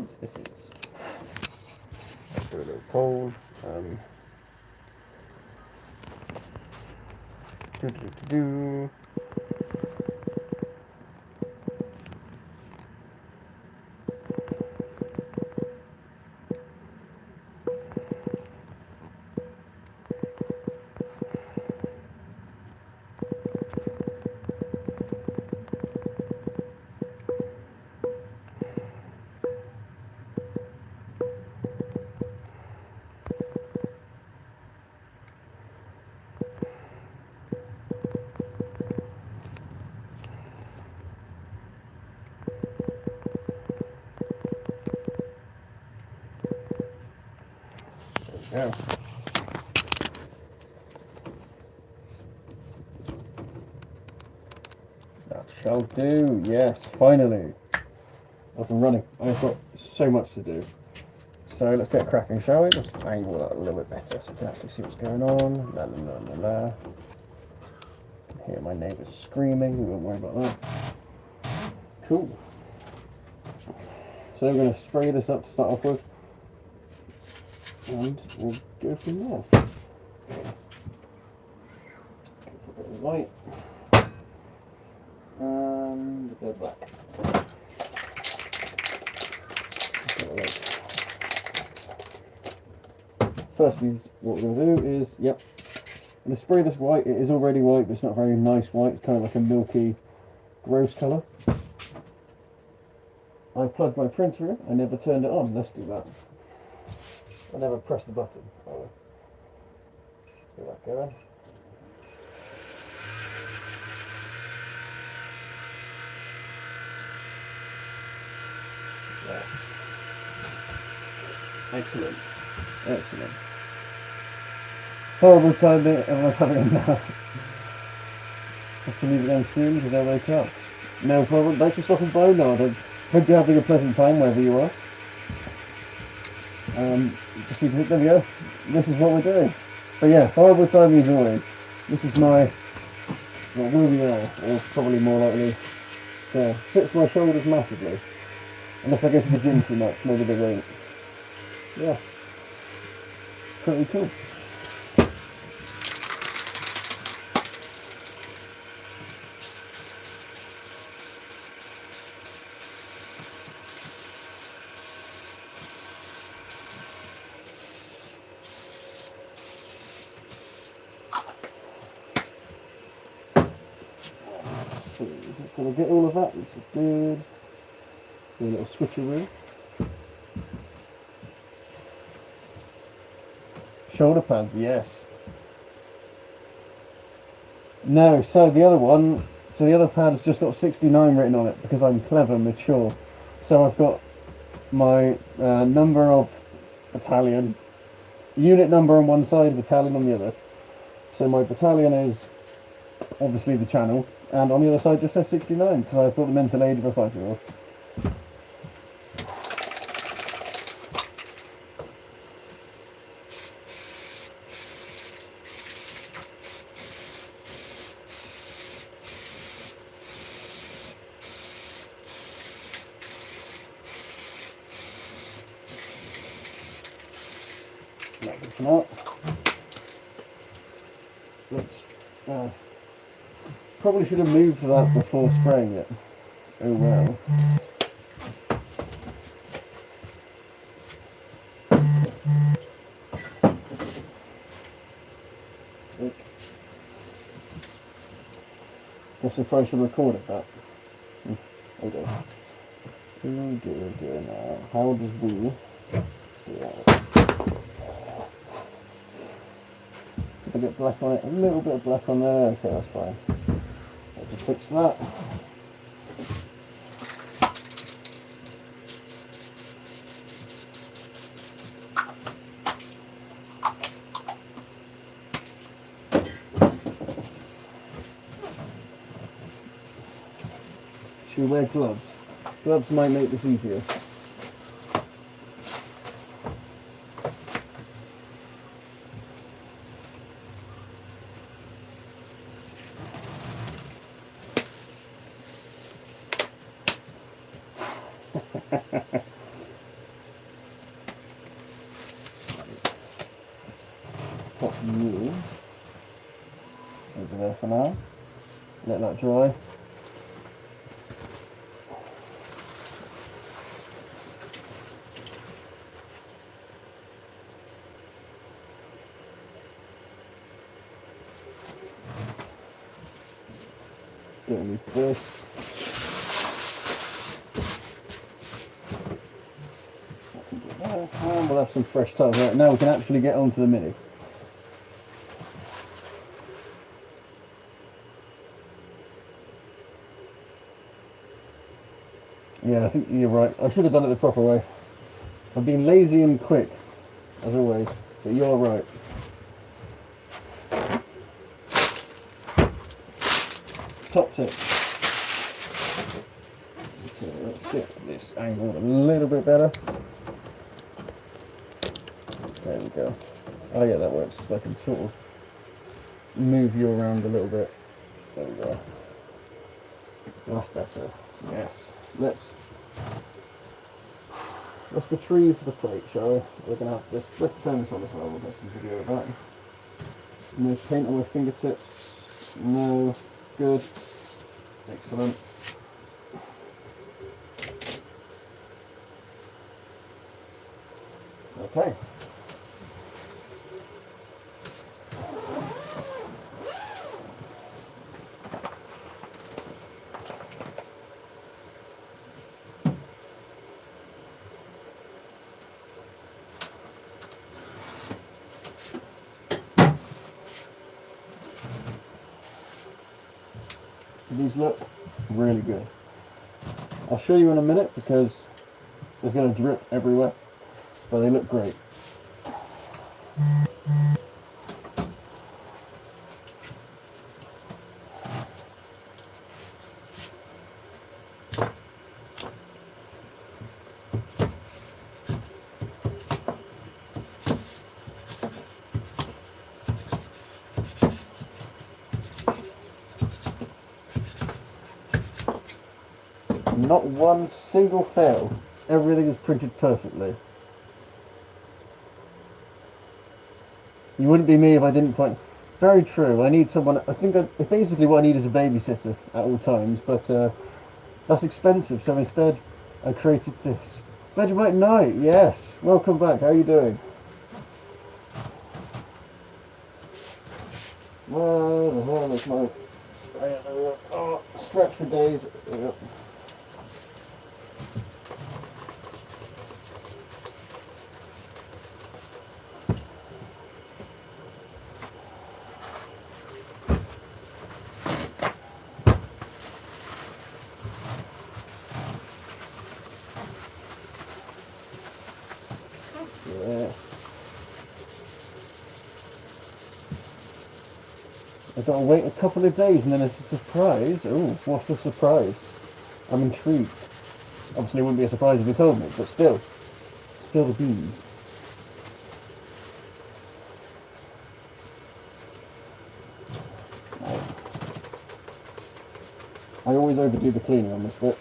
is. This is. Let's do a little poll. Do, do, do, do. Yeah. That shall do. Yes, finally. Up and running. I've got so much to do. So let's get cracking, shall we? Just angle that a little bit better so you can actually see what's going on. La la la la la. Hear my neighbours screaming. We won't worry about that. Cool. So we're going to spray this up to start off with. And we'll go from there. Go for a bit of white and a bit of black. Firstly, what we're going to do is, I'm going to spray this white. It is already white, but it's not very nice white. It's kind of like a milky, gross colour. I plugged my printer in. I never turned it on. Let's do that. I never press the button. Get that going. Yes. Excellent. Excellent. Horrible timing. Everyone's having a nap. Have to leave it then soon because they'll wake up. No problem. Thanks for stopping by, Nard. I hope you're having a pleasant time wherever you are. Just see, there we go. This is what we're doing. But yeah, horrible timing as always. This is my, well, where we are, or probably more likely, there. Fits my shoulders massively. Unless I go to the gym too much, maybe they won't. Yeah. Pretty cool. Did I get all of that? Yes, I did. Do a little switcheroo. Shoulder pads, yes. No, so the other pad's just got 69 written on it because I'm clever, mature. So I've got my number of battalion, unit number on one side, battalion on the other. So my battalion is obviously the channel. And on the other side just says 69 because I've got the mental age of a 5-year-old. That can come out. Let's probably should have moved that before spraying it. Oh well. I'm surprised you recorded that. Okay. Who do it now? How does we? Let's do that. Did I get black on it? A little bit of black on there. Okay, that's fine. I'll just fix that. Should we wear gloves? Gloves might make this easier. pop you over there for now. Let that dry. Don't need this. And we'll have some fresh tiles. Right, now we can actually get onto the Mini. Yeah, I think you're right. I should have done it the proper way. I've been lazy and quick, as always, but you're right. Top tip. Okay, let's get this angled a little bit better. There we go. Oh yeah, that works, so I can sort of move you around a little bit. There we go. That's better. Yes. Let's retrieve the plate, shall we? We're gonna have this. Let's turn this on as well. We'll get some video of that. No paint on my fingertips. No. Good. Excellent. Okay. These look really good. I'll show you in a minute because there's going to drip everywhere, but they look great. Not one single fail. Everything is printed perfectly. You wouldn't be me if I didn't point. Very true. I need someone. Basically what I need is a babysitter at all times, but that's expensive. So instead, I created this. Vegemite Knight. Yes. Welcome back. How are you doing? Where the hell is my spray? Oh, stretch for days. Yes. I've got to wait a couple of days and then it's a surprise. Oh, what's the surprise? I'm intrigued. Obviously it wouldn't be a surprise if you told me, but still. Still the beans. I always overdo the cleaning on this bit.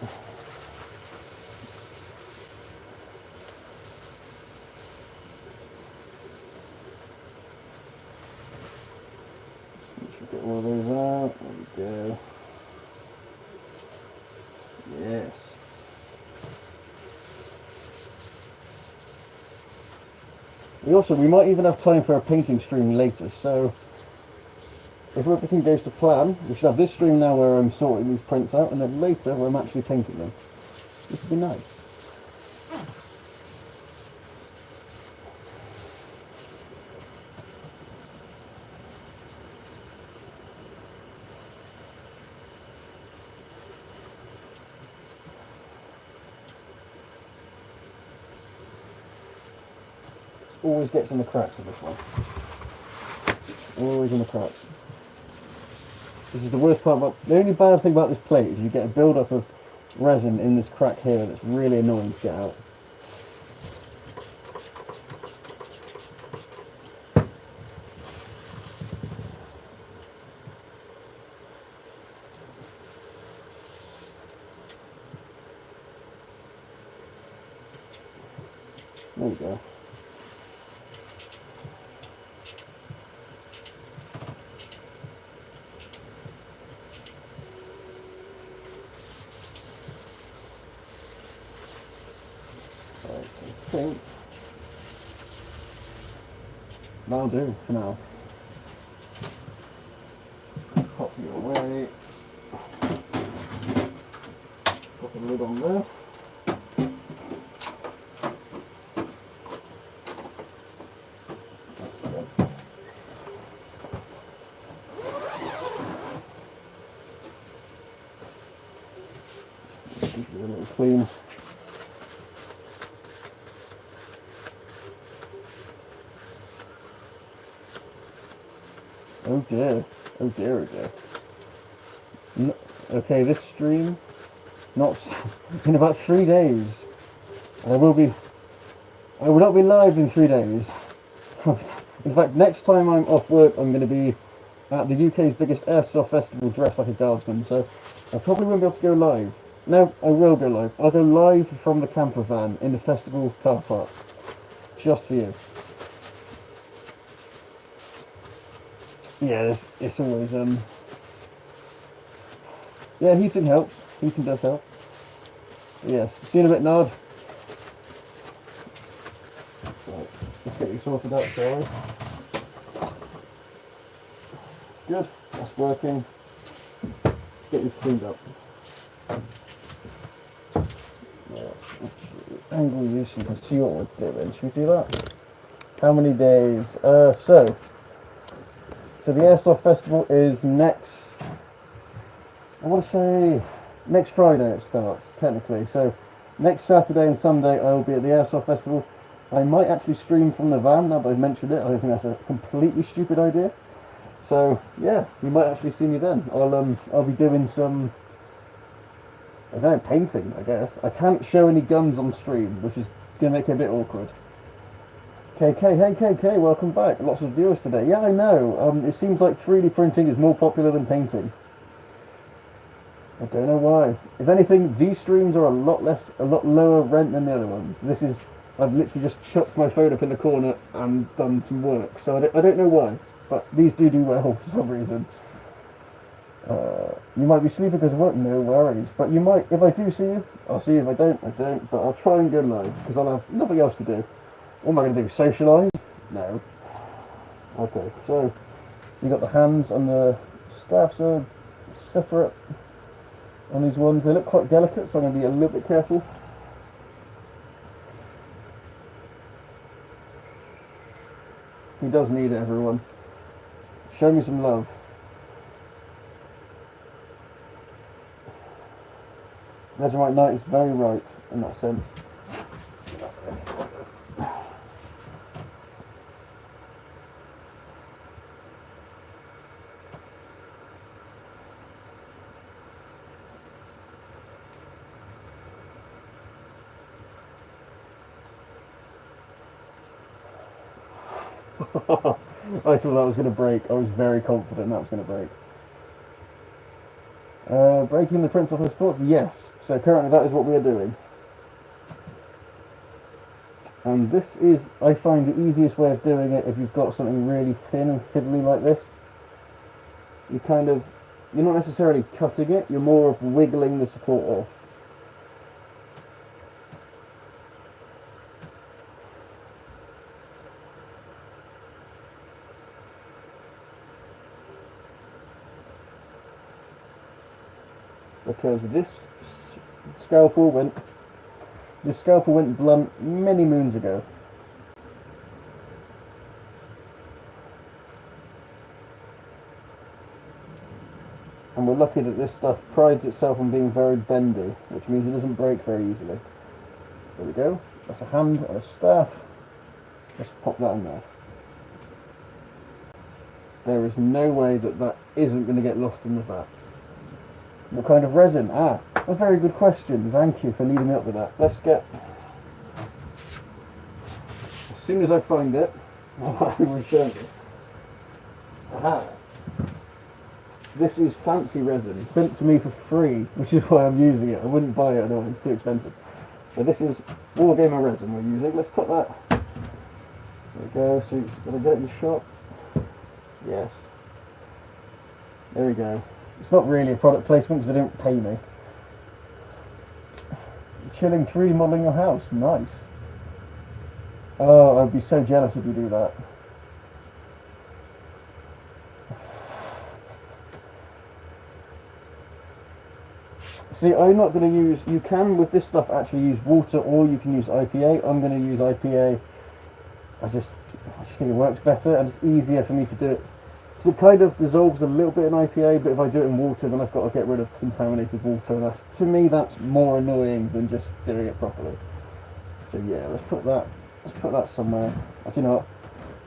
Get all those out. There we go. Yes. We might even have time for a painting stream later, so if everything goes to plan, we should have this stream now where I'm sorting these prints out, and then later where I'm actually painting them. This would be nice. Always gets in the cracks of this one. Always in the cracks. This is the worst part about... The only bad thing about this plate is you get a build-up of resin in this crack here that's really annoying to get out. There we go. Right, I think that'll do for now. Pop you away. Pop the lid on there. That's good. Give it a little clean. Oh dear, oh dear, oh dear. No, okay, this stream, not in about 3 days. I will not be live in 3 days. In fact, next time I'm off work, I'm going to be at the UK's biggest airsoft festival dressed like a guardsman, so I probably won't be able to go live. No, I will go live. I'll go live from the camper van in the festival car park, just for you. Yeah, it's always, yeah, heating helps. Heating does help. Yes, see you in a bit, Nod. Right, let's get you sorted out, shall we? Good, that's working. Let's get this cleaned up. Let's actually angle you so you can see what we're doing. Should we do that? How many days? So the Airsoft Festival is next, I want to say, next Friday it starts, technically. So next Saturday and Sunday I will be at the Airsoft Festival. I might actually stream from the van, now that I've mentioned it. I don't think that's a completely stupid idea. So yeah, you might actually see me then. I'll be doing some, I don't know, painting, I guess. I can't show any guns on stream, which is going to make it a bit awkward. KK, hey KK, welcome back. Lots of viewers today. Yeah, I know. It seems like 3D printing is more popular than painting. I don't know why. If anything, these streams are a lot lower rent than the other ones. I've literally just chucked my phone up in the corner and done some work. So I don't know why, but these do well for some reason. You might be sleeping because of work, no worries. But you might, if I do see you, I'll see you. If I don't, I don't. But I'll try and go live because I'll have nothing else to do. What am I going to do? Socialise? No. Okay, so you got the hands and the staffs are separate on these ones. They look quite delicate, so I'm going to be a little bit careful. He does need it, everyone. Show me some love. Vegemite Knight is very right in that sense. I thought that was going to break. I was very confident that was going to break. Breaking the Prince off the sports? Yes. So currently that is what we are doing. And this is, I find, the easiest way of doing it if you've got something really thin and fiddly like this. You're not necessarily cutting it, you're more of wiggling the support off. Because this scalpel went blunt many moons ago. And we're lucky that this stuff prides itself on being very bendy, which means it doesn't break very easily. There we go. That's a hand and a staff. Let's pop that in there. There is no way that that isn't going to get lost in the vat. What kind of resin? A very good question. Thank you for leading me up with that. Let's get... As soon as I find it, I will show you. Aha! This is fancy resin, sent to me for free, which is why I'm using it. I wouldn't buy it otherwise, it's too expensive. But this is Warhammer resin we're using. Let's put that... There we go. So, did I get it in the shop? Yes. There we go. It's not really a product placement because they don't pay me. Chilling 3D modelling your house, nice. Oh, I'd be so jealous if you do that. See, I'm not going to use... You can, with this stuff, actually use water, or you can use IPA. I'm going to use IPA. I just think it works better, and it's easier for me to do it. Because it kind of dissolves a little bit in IPA, but if I do it in water, then I've got to get rid of contaminated water. That's, to me, that's more annoying than just doing it properly. So yeah, let's put that somewhere. Do you know what?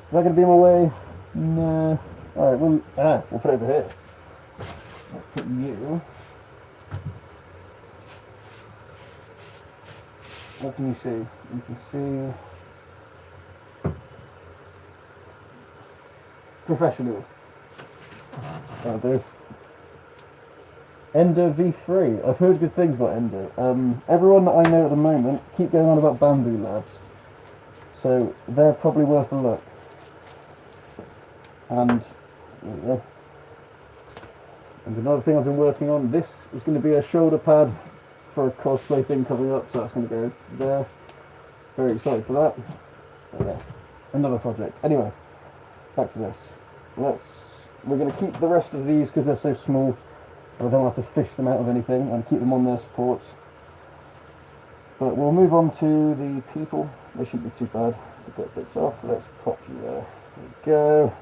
Is that going to be in my way? No. Alright, we'll put it over here. Let's put you... What can you see? You can see... Professional. That'll do. Ender V3. I've heard good things about Ender. Everyone that I know at the moment keep going on about Bamboo Labs. So they're probably worth a look. And there we go. And another thing I've been working on, this is going to be a shoulder pad for a cosplay thing coming up, so that's going to go there. Very excited for that. And that's another project. Anyway, back to this. We're going to keep the rest of these because they're so small. I don't have to fish them out of anything and keep them on their supports. But we'll move on to the people. They shouldn't be too bad to get bits off. Let's pop you there. There we go.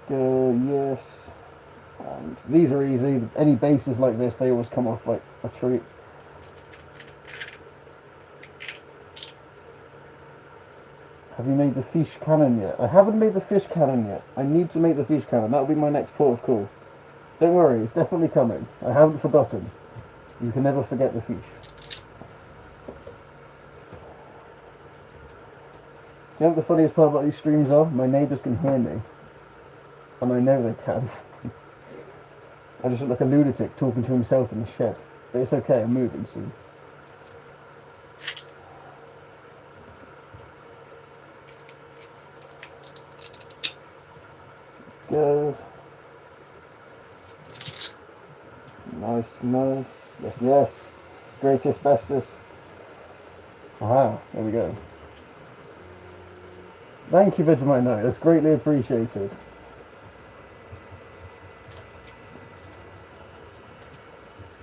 Go, yes. And these are easy. Any bases like this, they always come off like a treat. Have you made the fish cannon yet? I haven't made the fish cannon yet. I need to make the fish cannon. That'll be my next port of call. Don't worry, it's definitely coming. I haven't forgotten. You can never forget the fish. Do you know what the funniest part about these streams are? My neighbours can hear me. And I know they can. I just look like a lunatic talking to himself in the shed. But it's okay, I'm moving soon. Go. Nice, nice. Yes, yes. Greatest, bestest. Aha, there we go. Thank you, Vegemite Knight. That's greatly appreciated.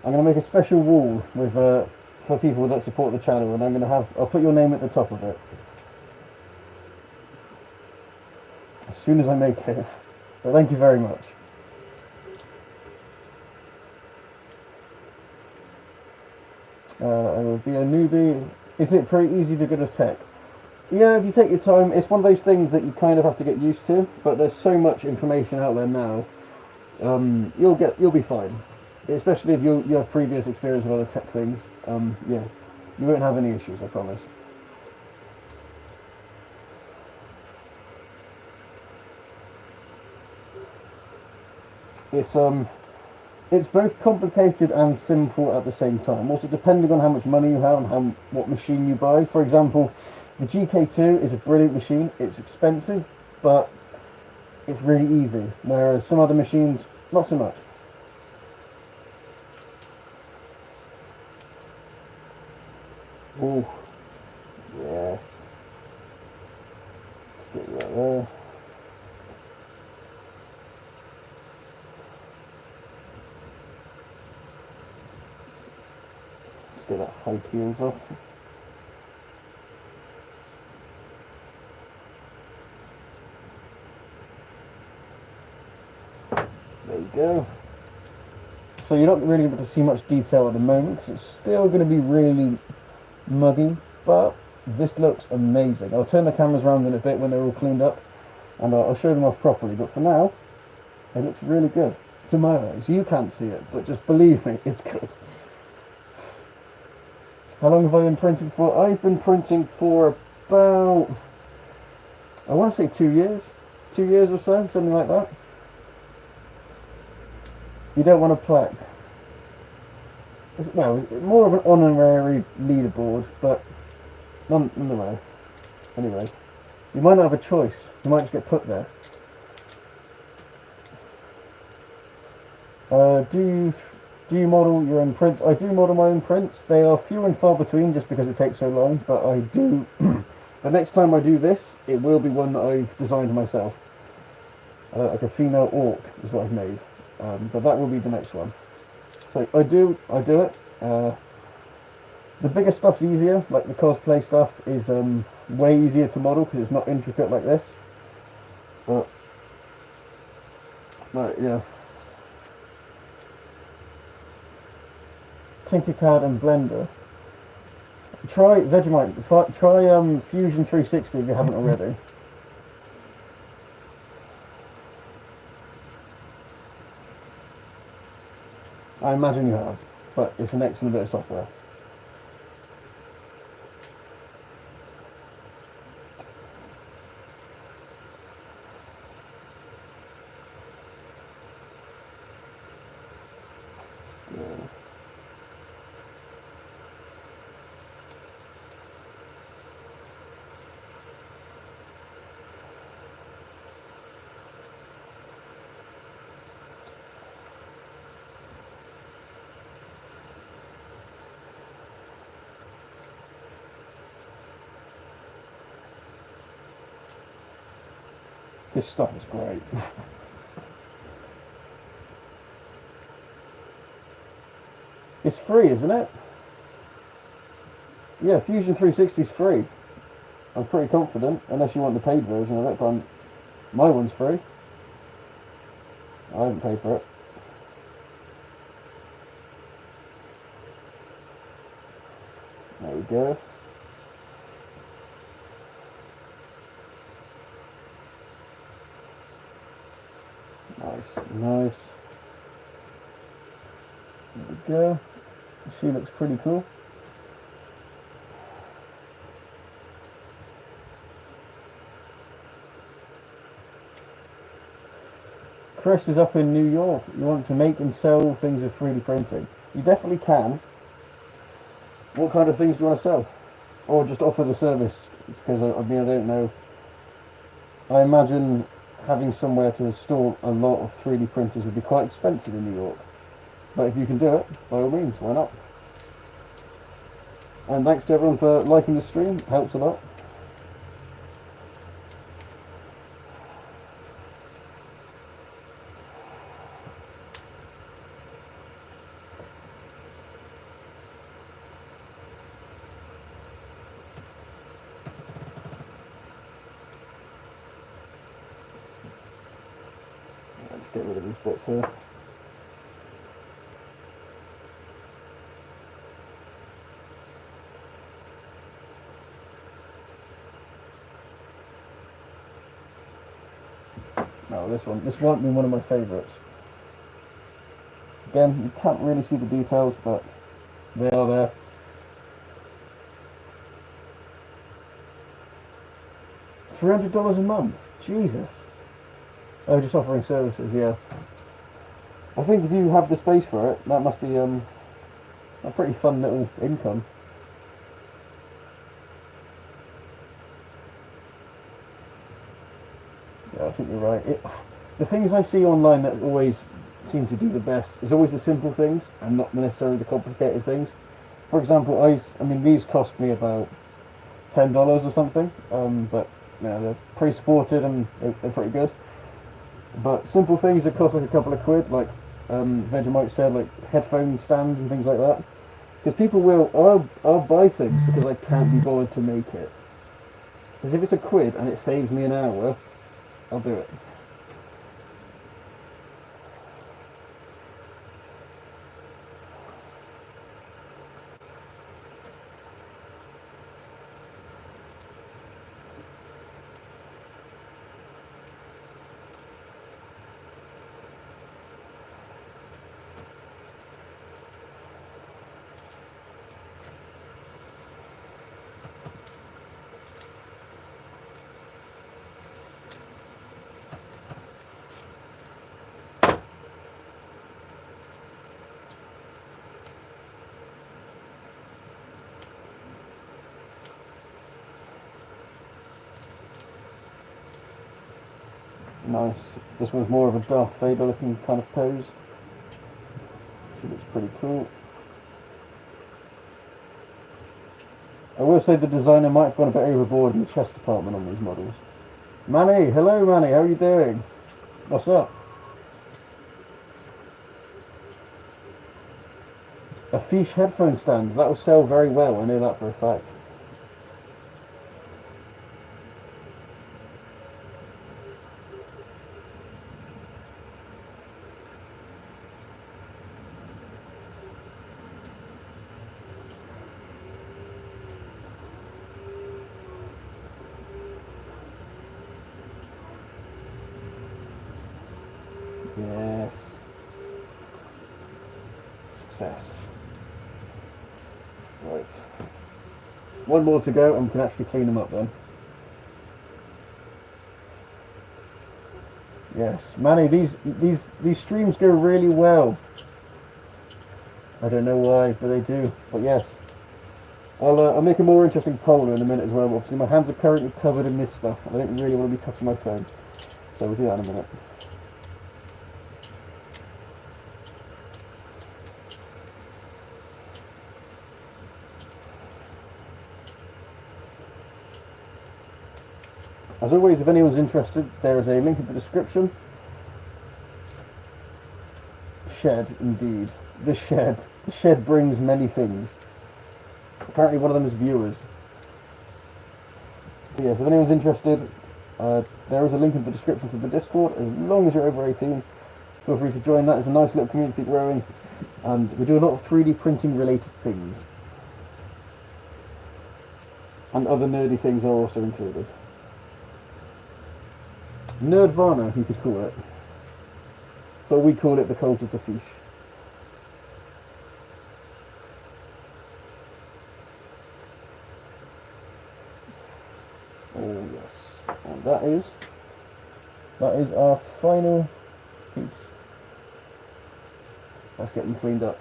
I'm going to make a special wall with for people that support the channel, and I'll put your name at the top of it as soon as I make it. But thank you very much. I will be a newbie. Is it pretty easy for good of tech? Yeah, if you take your time, it's one of those things that you kind of have to get used to. But there's so much information out there now. You'll be fine. Especially if you have previous experience with other tech things. Yeah, you won't have any issues, I promise. It's both complicated and simple at the same time. Also, depending on how much money you have and what machine you buy. For example, the GK2 is a brilliant machine. It's expensive, but it's really easy. Whereas some other machines, not so much. Oh, yes. Let's get you right there. Let's get that high heels off. There you go. So you're not really able to see much detail at the moment because it's still going to be really muggy, but this looks amazing. I'll turn the cameras around in a bit when they're all cleaned up and I'll show them off properly, but for now it looks really good to my eyes. You can't see it, but just believe me, it's good. How long have I been printing for? I've been printing for about, I want to say 2 years. 2 years or so, something like that. You don't want a plaque. It's more of an honorary leaderboard, but nonetheless. Anyway, you might not have a choice. You might just get put there. Do you model your own prints? I do model my own prints. They are few and far between just because it takes so long, but I do. The next time I do this, it will be one that I've designed myself. Like a female orc is what I've made. But that will be the next one. So I do it. The bigger stuff's easier, like the cosplay stuff is way easier to model because it's not intricate like this. But yeah. Tinkercad and Blender. Try Vegemite. Try Fusion 360 if you haven't already. I imagine you have, but it's an excellent bit of software. Yeah. This stuff is great. It's free, isn't it? Yeah, Fusion 360 is free. I'm pretty confident, unless you want the paid version of it, but my one's free. I haven't paid for it. There we go. Nice. There we go. She looks pretty cool. Chris is up in New York. You want to make and sell things with 3D printing? You definitely can. What kind of things do you want to sell? Or just offer the service? Because I mean, I don't know. I imagine having somewhere to store a lot of 3D printers would be quite expensive in New York. But if you can do it, by all means, why not? And thanks to everyone for liking the stream, it helps a lot. Let's get rid of these bits here. No, this won't be one of my favourites. Again, you can't really see the details, but they are there. $300 a month? Jesus. Oh, just offering services, yeah. I think if you have the space for it, that must be a pretty fun little income. Yeah, I think you're right. The things I see online that always seem to do the best is always the simple things and not necessarily the complicated things. For example, I mean, these cost me about $10 or something, but you know, they're pre-supported and they're pretty good. But simple things that cost like a couple of quid, like Vegemite said, like headphone stands and things like that. Because people I'll buy things because I can't be bothered to make it. Because if it's a quid and it saves me an hour, I'll do it. Nice. This one's more of a Darth Vader looking kind of pose. She looks pretty cool. I will say the designer might have gone a bit overboard in the chest department on these models. Manny, hello Manny, how are you doing? What's up? A Fiche headphone stand, that will sell very well, I know that for a fact. Yes. Success. Right. One more to go and we can actually clean them up then. Yes. Manny, these streams go really well. I don't know why, but they do. But yes. I'll make a more interesting poll in a minute as well. Obviously my hands are currently covered in this stuff. I don't really want to be touching my phone. So we'll do that in a minute. As always, if anyone's interested, there is a link in the description. Shed, indeed. The shed. The shed brings many things. Apparently one of them is viewers. But yes, if anyone's interested, there is a link in the description to the Discord. As long as you're over 18, feel free to join that. It's a nice little community growing. And we do a lot of 3D printing related things. And other nerdy things are also included. Nerdvana, you could call it. But we call it the Cult of the Fiche. Oh yes. And that is our final piece. Let's get them cleaned up.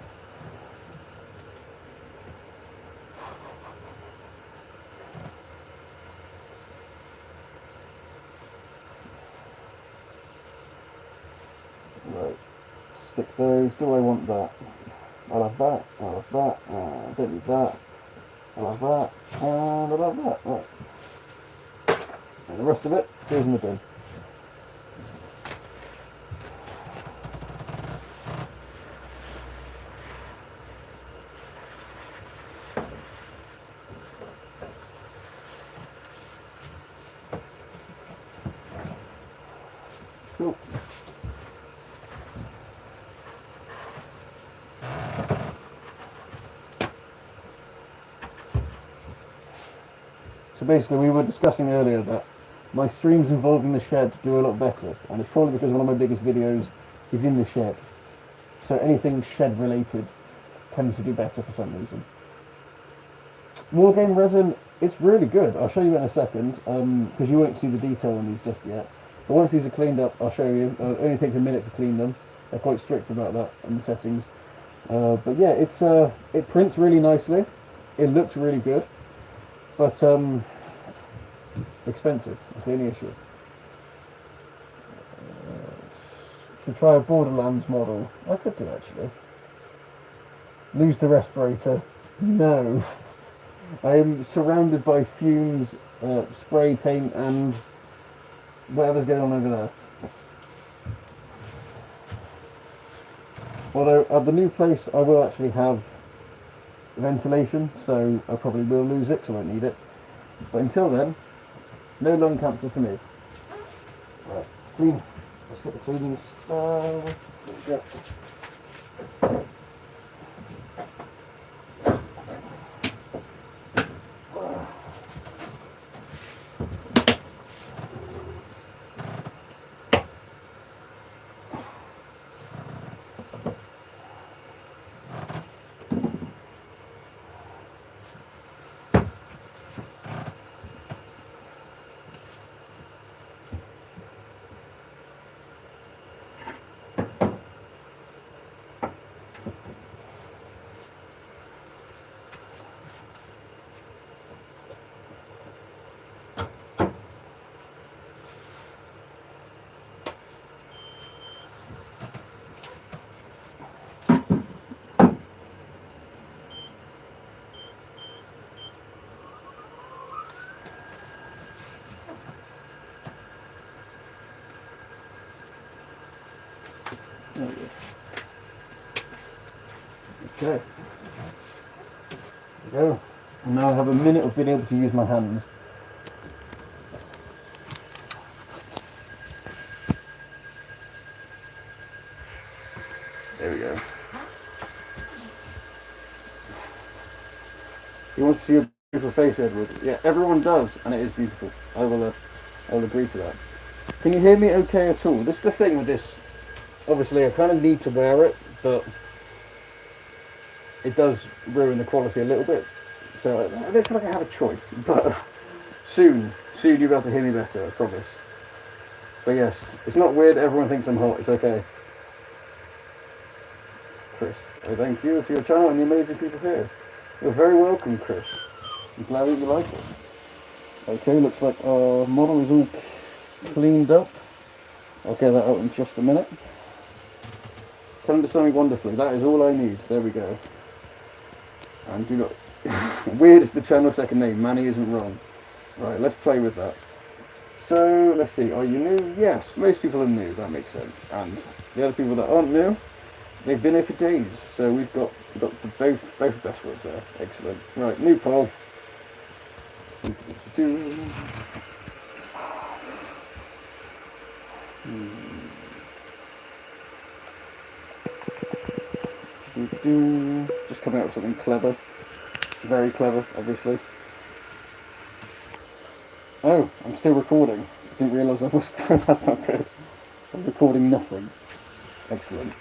Right, stick those. Do I want that? I'll have that, I'll have that, I don't need that, I'll have that, and I'll have that. Right. And the rest of it goes in the bin. Cool. So basically we were discussing earlier that my streams involving the shed do a lot better, and it's probably because one of my biggest videos is in the shed. So anything shed related tends to do better for some reason. Wargame Resin, it's really good. I'll show you in a second, because you won't see the detail on these just yet. But once these are cleaned up, I'll show you. It only takes a minute to clean them. They're quite strict about that in the settings. But yeah, it prints really nicely. It looks really good. But expensive. That's the only issue. Should try a Borderlands model. I could do actually. Lose the respirator. No. I am surrounded by fumes, spray paint, and whatever's going on over there. Although at the new place I will actually have ventilation, so I probably will lose it because I won't need it. But until then, no lung cancer for me. Right, clean. Let's get the cleaning started. There we go. There we go. Okay. There we go. And now I have a minute of being able to use my hands. There we go. He wants to see a beautiful face, Edward. Yeah, everyone does, and it is beautiful. I will agree to that. Can you hear me okay at all? This is the thing with this. Obviously, I kind of need to wear it, but it does ruin the quality a little bit. So I don't feel like I have a choice. But soon you'll be able to hear me better, I promise. But yes, it's not weird. Everyone thinks I'm hot. It's okay. Chris, I thank you for your channel and the amazing people here. You're very welcome, Chris. I'm glad that you like it. Okay, looks like our model is all cleaned up. I'll get that out in just a minute. Come to something wonderfully. That is all I need. There we go. And do not... Weird is the channel second name. Manny isn't wrong. Right, let's play with that. So, let's see. Are you new? Yes, most people are new. That makes sense. And the other people that aren't new, they've been here for days. So we've got both best words there. Excellent. Right, new poll. Just coming out with something clever. Very clever, obviously. Oh, I'm still recording. I didn't realise I was. That's not good. I'm recording nothing. Excellent.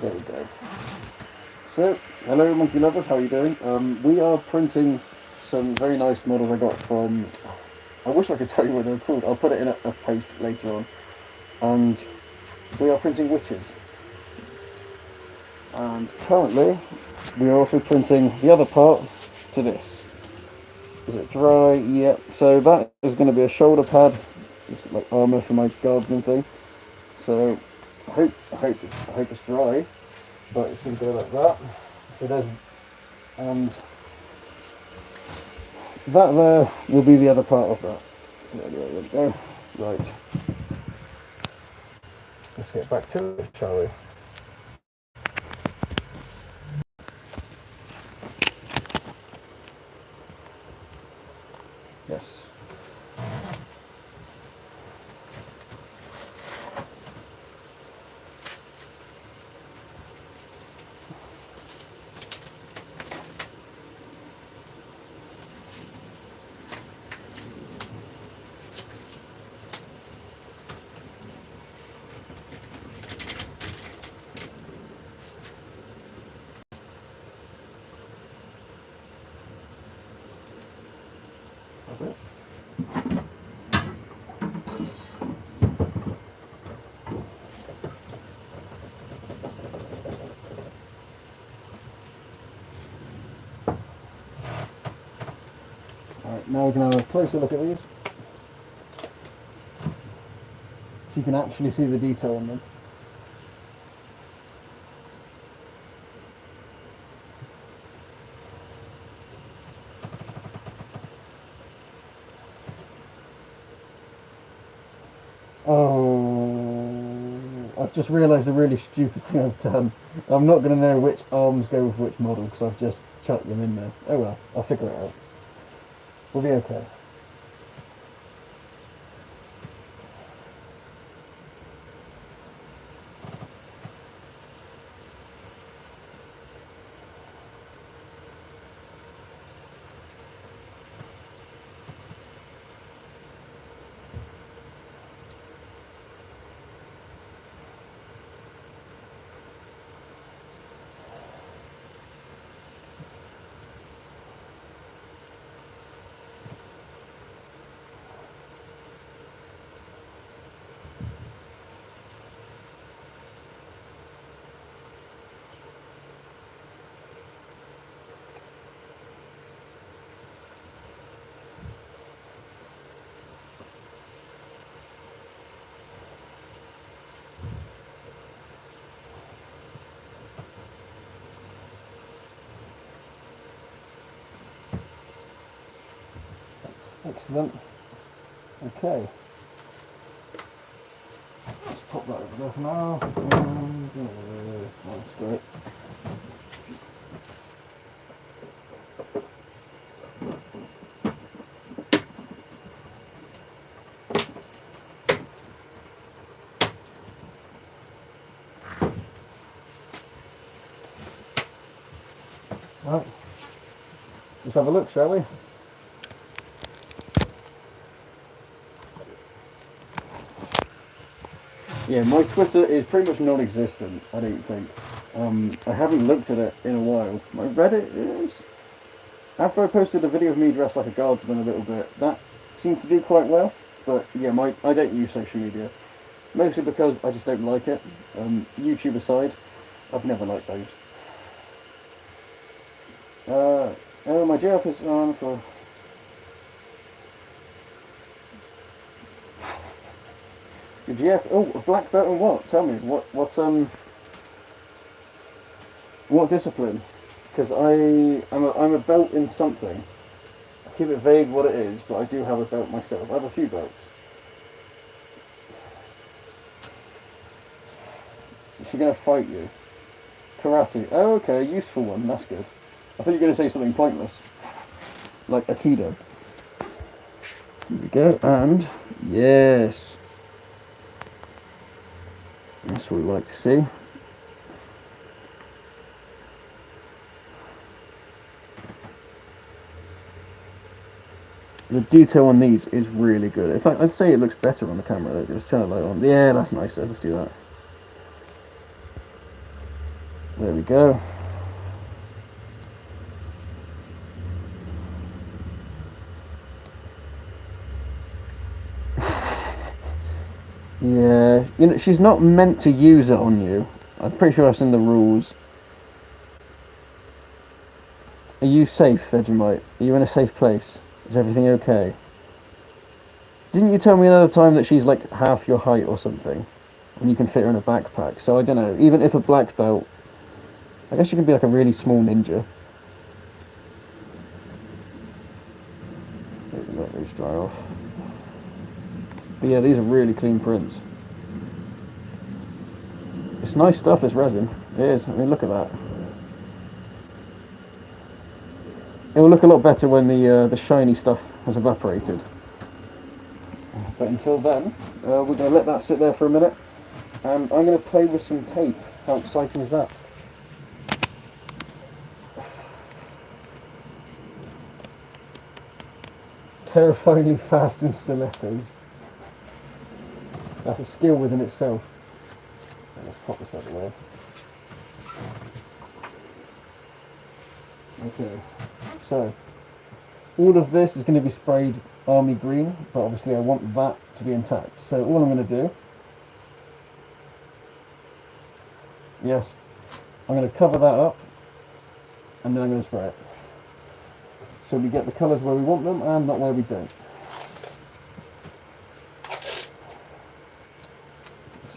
There we go. So, hello monkey lovers, how are you doing? We are printing some very nice models I got from... I wish I could tell you what they're called. I'll put it in a post later on. And we are printing witches. And currently, we are also printing the other part to this. Is it dry? Yep. So that is going to be a shoulder pad. It's got like armour for my guardsman thing. So I hope it's dry, but it's going to go like that. So there's, and that there will be the other part of that. There we go. Right. Let's get back to it, shall we? Yes. Okay. Alright, now we can have a closer look at these. So you can actually see the detail on them. Oh, I've just realised a really stupid thing I've done. I'm not going to know which arms go with which model because I've just chucked them in there. Oh well, I'll figure it out. We'll be okay. Excellent. Okay. Let's pop that over there for now. That's great. Right. Let's have a look, shall we? Yeah, my Twitter is pretty much non-existent, I don't think. I haven't looked at it in a while. My Reddit is... After I posted a video of me dressed like a guardsman a little bit, that seemed to do quite well. But yeah, I don't use social media. Mostly because I just don't like it. YouTube aside, I've never liked those. Oh, my GF is on for... Your GF... Oh, a black belt in what? Tell me, what discipline? Because I'm a belt in something. I keep it vague what it is, but I do have a belt myself. I have a few belts. Is she going to fight you? Karate. Oh, okay, useful one. That's good. I thought you were going to say something pointless. Like Aikido. Here we go, and... Yes! That's what we like to see. The detail on these is really good. In fact, I'd say it looks better on the camera though. Just turn the light on. Yeah, that's nicer. Let's do that. There we go. Yeah, you know, she's not meant to use it on you. I'm pretty sure that's in the rules. Are you safe, Vegemite? Are you in a safe place? Is everything okay? Didn't you tell me another time that she's like half your height or something? And you can fit her in a backpack. So I don't know, even if a black belt, I guess you can be like a really small ninja. Let these dry off. But yeah, these are really clean prints. It's nice stuff, this resin. It is. I mean, look at that. It will look a lot better when the shiny stuff has evaporated. But until then, we're going to let that sit there for a minute. And I'm going to play with some tape. How exciting is that? Terrifyingly fast in stilettos. That's a skill within itself. Let's pop this out of the way. Okay, so all of this is going to be sprayed army green, but obviously I want that to be intact. So all I'm going to do, yes, I'm going to cover that up, and then I'm going to spray it. So we get the colours where we want them and not where we don't.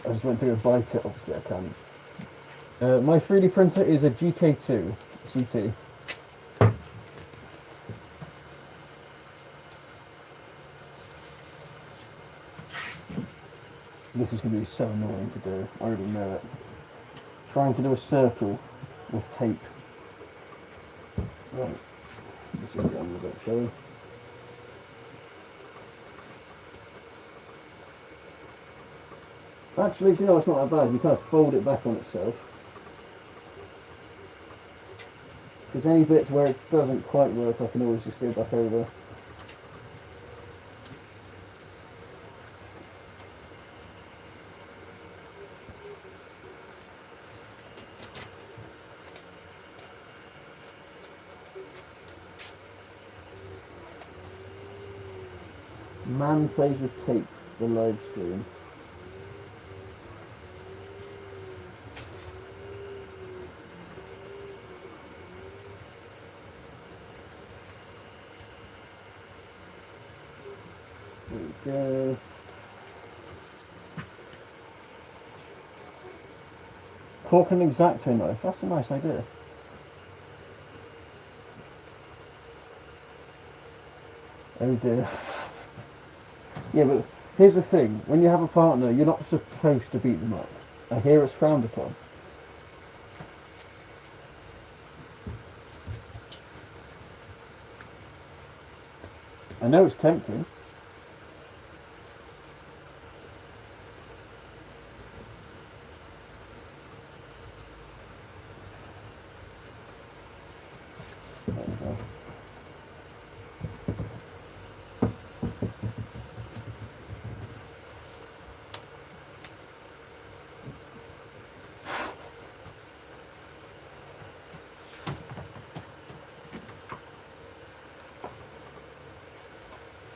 I just went to go bite it, obviously I can't. My 3D printer is a GK2 CT. This is going to be so annoying to do, I already know it. Trying to do a circle with tape. Right, this is getting a bit showy. Actually, do you know, it's not that bad. You kind of fold it back on itself. Because any bits where it doesn't quite work, I can always just go back over. Man plays with tape, the live stream. There we go. Cork and X-Acto knife, that's a nice idea. Oh dear. Yeah, but here's the thing. When you have a partner, you're not supposed to beat them up. I hear it's frowned upon. I know it's tempting. There we go.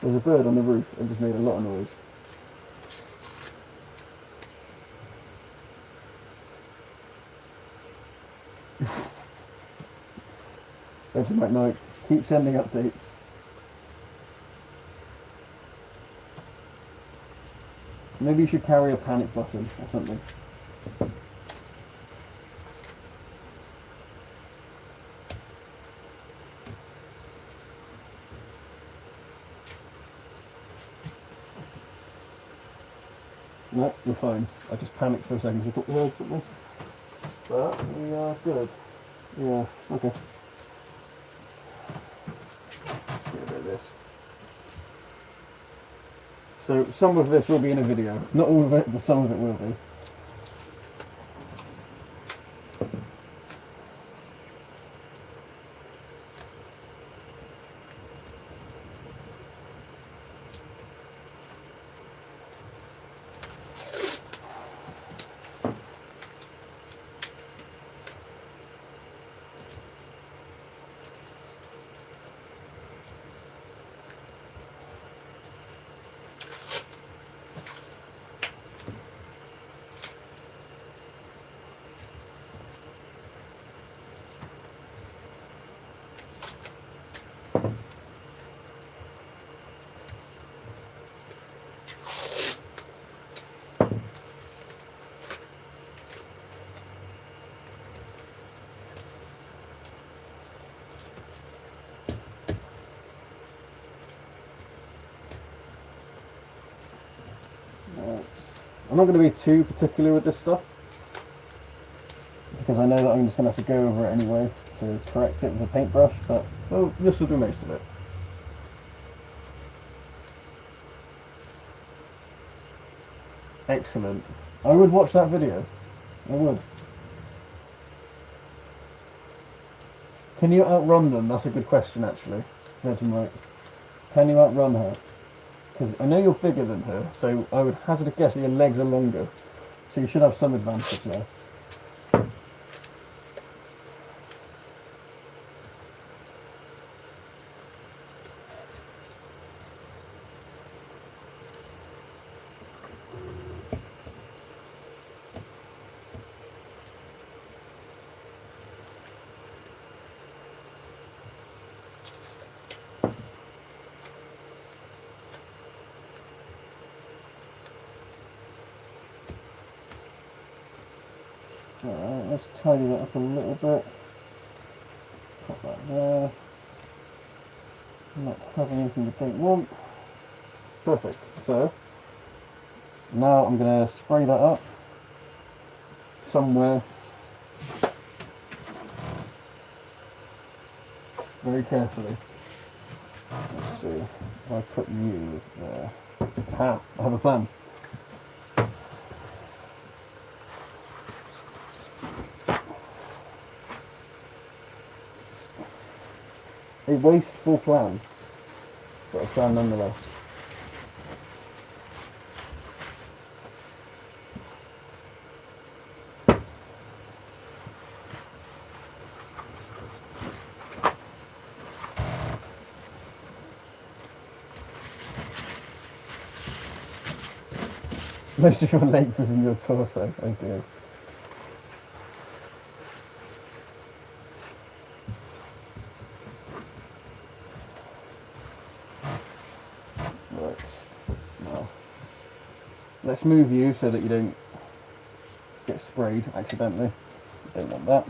There's a bird on the roof and just made a lot of noise. Better night night. Keep sending updates. Maybe you should carry a panic button or something. No, you're fine. I just panicked for a second because I thought you heard something. But we are good. Yeah, okay. Let's get rid of this. So some of this will be in a video. Not all of it, but some of it will be. I'm not going to be too particular with this stuff because I know that I'm just going to have to go over it anyway to correct it with a paintbrush, but well, this will do most of it. Excellent. I would watch that video. I would. Can you outrun them? That's a good question actually. Vegemite. Can you outrun her? Because I know you're bigger than her, so I would hazard a guess that your legs are longer. So you should have some advantage there. Alright, let's tidy that up a little bit. Put that there. Not having anything we don't want. Perfect. So, now I'm going to spray that up somewhere very carefully. Let's see if I put you there. Ah, I have a plan. A wasteful plan, but a plan nonetheless. Most of your length was in your torso, oh dear. Right, now let's move you so that you don't get sprayed accidentally. Don't want that.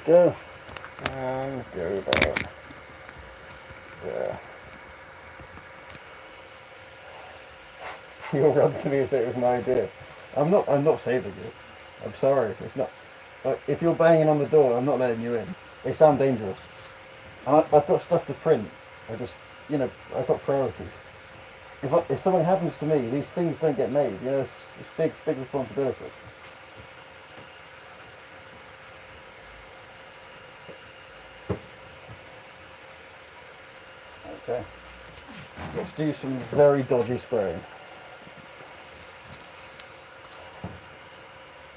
go. And go there. There. You'll run to me as if it was my idea. I'm not saving you. I'm sorry. It's not. If you're banging on the door, I'm not letting you in. They sound dangerous. I've got stuff to print. I've got priorities. If something happens to me, these things don't get made. It's big responsibility. Okay. Let's do some very dodgy spraying.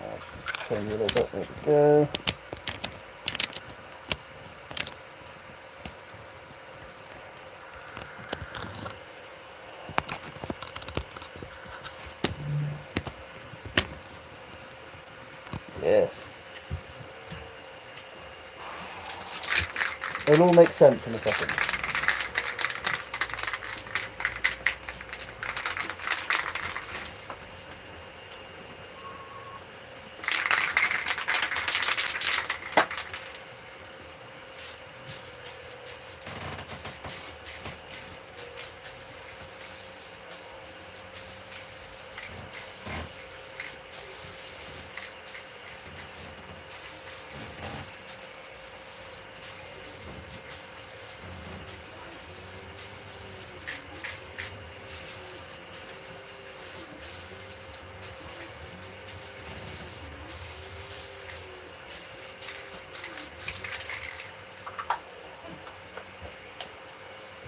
I'll turn you a little bit. There we go. Yes. It'll all make sense in a second.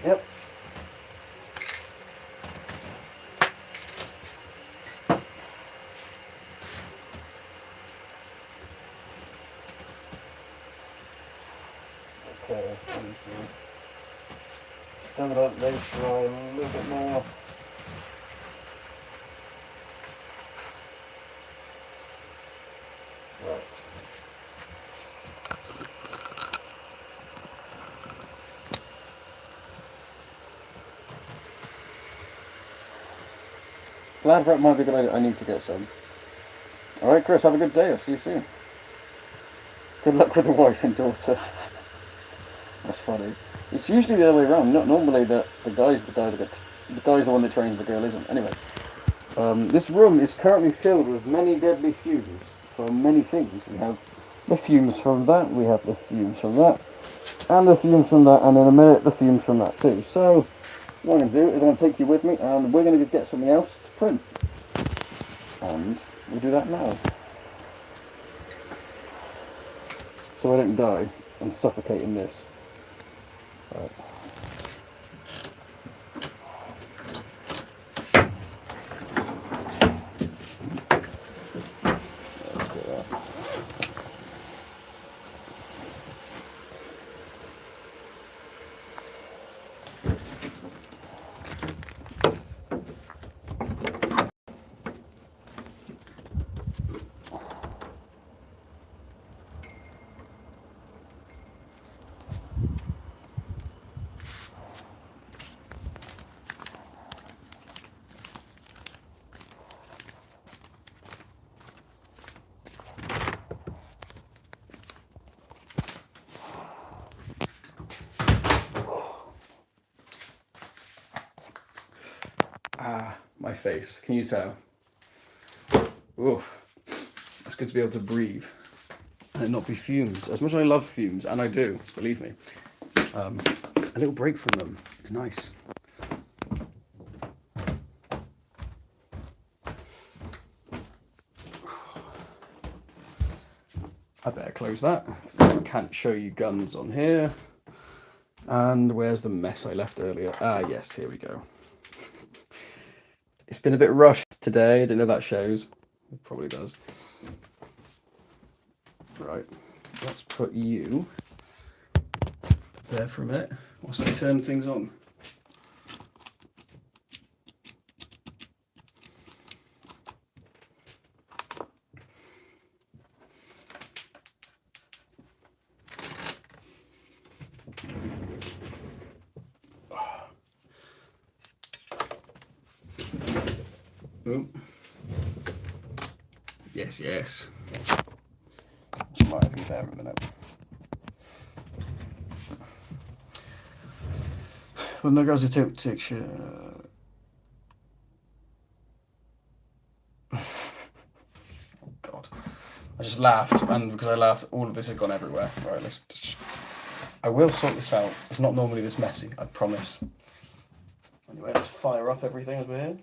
Yep. Okay. Stand it up, let it dry a little bit more. Right. Glad wrap might be a good idea. I need to get some. Alright, Chris, have a good day. I'll see you soon. Good luck with the wife and daughter. That's funny. It's usually the other way around. Not normally the guy's the one that trains, the girl isn't. Anyway, this room is currently filled with many deadly fumes from many things. We have the fumes from that, we have the fumes from that, and the fumes from that, and in a minute the fumes from that too. So what I'm going to do is I'm going to take you with me, and we're going to get something else to print. And we'll do that now. So I don't die and suffocate in this. Right. Let's get that. My face. Can you tell? Oof. It's good to be able to breathe and it not be fumes. As much as I love fumes, and I do, believe me, a little break from them is nice. I better close that. I can't show you guns on here. And where's the mess I left earlier? Ah, yes, here we go. It's been a bit rushed today. I don't know if that shows. It probably does. Right, let's put you there for a minute whilst I turn things on. Oh. Yes, yes. Might have been there a minute. When there goes a tick. God. I just laughed, and because I laughed, all of this has gone everywhere. Right, I will sort this out. It's not normally this messy, I promise. Anyway, let's fire up everything as we're here.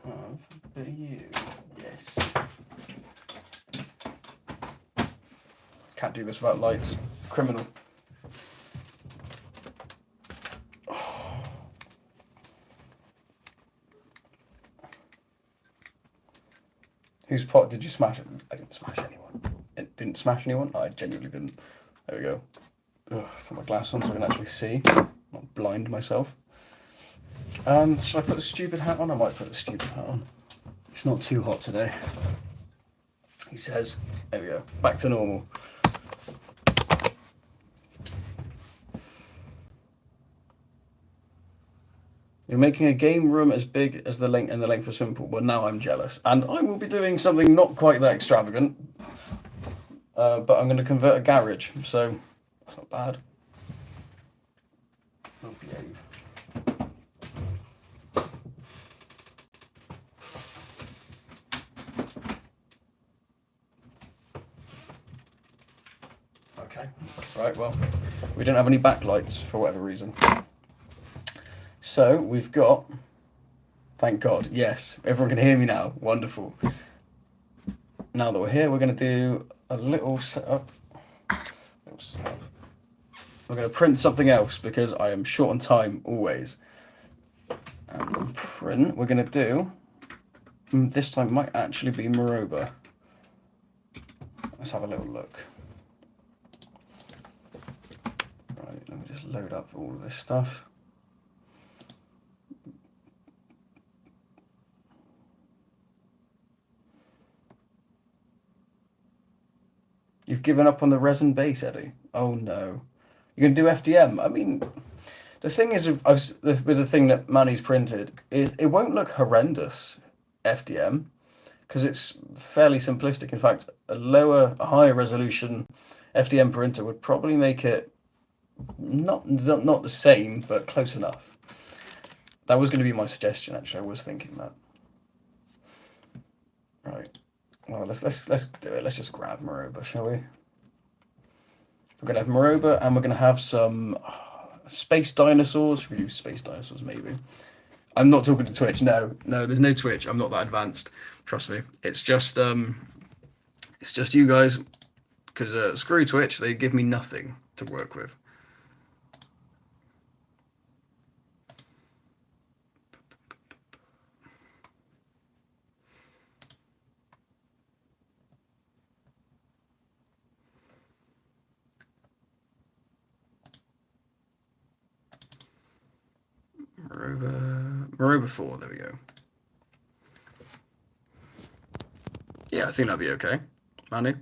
Have a bit of you. Yes. Can't do this without lights. Criminal. Whose pot did you smash? I didn't smash anyone. It didn't smash anyone? I genuinely didn't. There we go. Ugh, put my glass on so I can actually see. Not blind myself. Should I put the stupid hat on? I might put the stupid hat on. It's not too hot today. He says. There we go. Back to normal. You're making a game room as big as the length of a swimming pool. Well, now I'm jealous. And I will be doing something not quite that extravagant. But I'm going to convert a garage. So, that's not bad. I'll behave. Okay. Right, well, we don't have any backlights for whatever reason. So we've got, thank God, yes, everyone can hear me now. Wonderful. Now that we're here, we're going to do a little setup. We're going to print something else because I am short on time always. And print, we're going to do, this time it might actually be Moroba. Let's have a little look. Right, let me just load up all of this stuff. You've given up on the resin base, Eddie. Oh no. You're going to do FDM? I mean, the thing is, with the thing that Manny's printed, it won't look horrendous, FDM, because it's fairly simplistic. In fact, a higher resolution FDM printer would probably make it not the same, but close enough. That was going to be my suggestion, actually. I was thinking that. Right. Well, let's do it. Let's just grab Moroba, shall we? We're gonna have Moroba, and we're gonna have some space dinosaurs. Should we do space dinosaurs? Maybe. I'm not talking to Twitch. No, there's no Twitch. I'm not that advanced. Trust me. It's just you guys. Because screw Twitch, they give me nothing to work with. Moroba 4, there we go. Yeah, I think that'll be okay, Manny.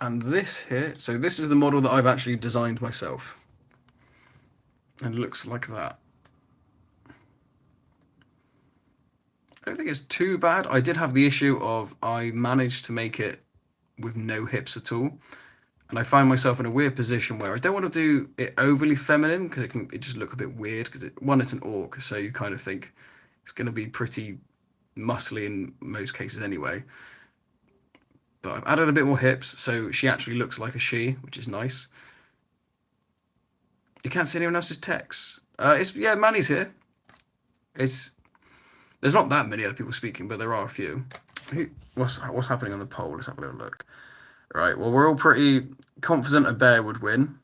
And this here, so this is the model that I've actually designed myself. And it looks like that. I don't think it's too bad. I did have the issue of I managed to make it with no hips at all. And I find myself in a weird position where I don't want to do it overly feminine because it just look a bit weird because it's an orc, so you kind of think it's going to be pretty muscly in most cases anyway. But I've added a bit more hips, so she actually looks like a she, which is nice. You can't see anyone else's text. Yeah, Manny's here. There's not that many other people speaking, but there are a few. What's happening on the poll? Let's have a little look. Right, well, we're all pretty confident a bear would win.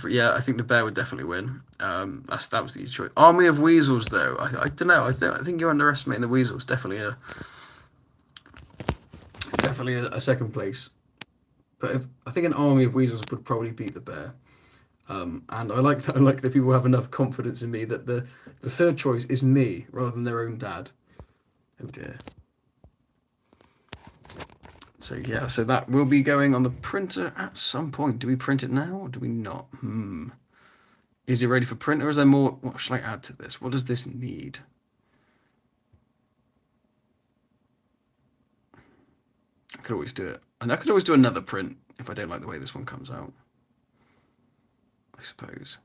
Yeah, I think the bear would definitely win. That was the easy choice. Army of Weasels, though. I don't know. I think you're underestimating the Weasels. Definitely a second place. But I think an Army of Weasels would probably beat the bear. And I like that. I like that people have enough confidence in me that the third choice is me rather than their own dad. Oh dear. So yeah, so that will be going on the printer at some point. Do we print it now or do we not? Is it ready for print or is there more? What should I add to this? What does this need? I could always do it. And I could always do another print if I don't like the way this one comes out. I suppose.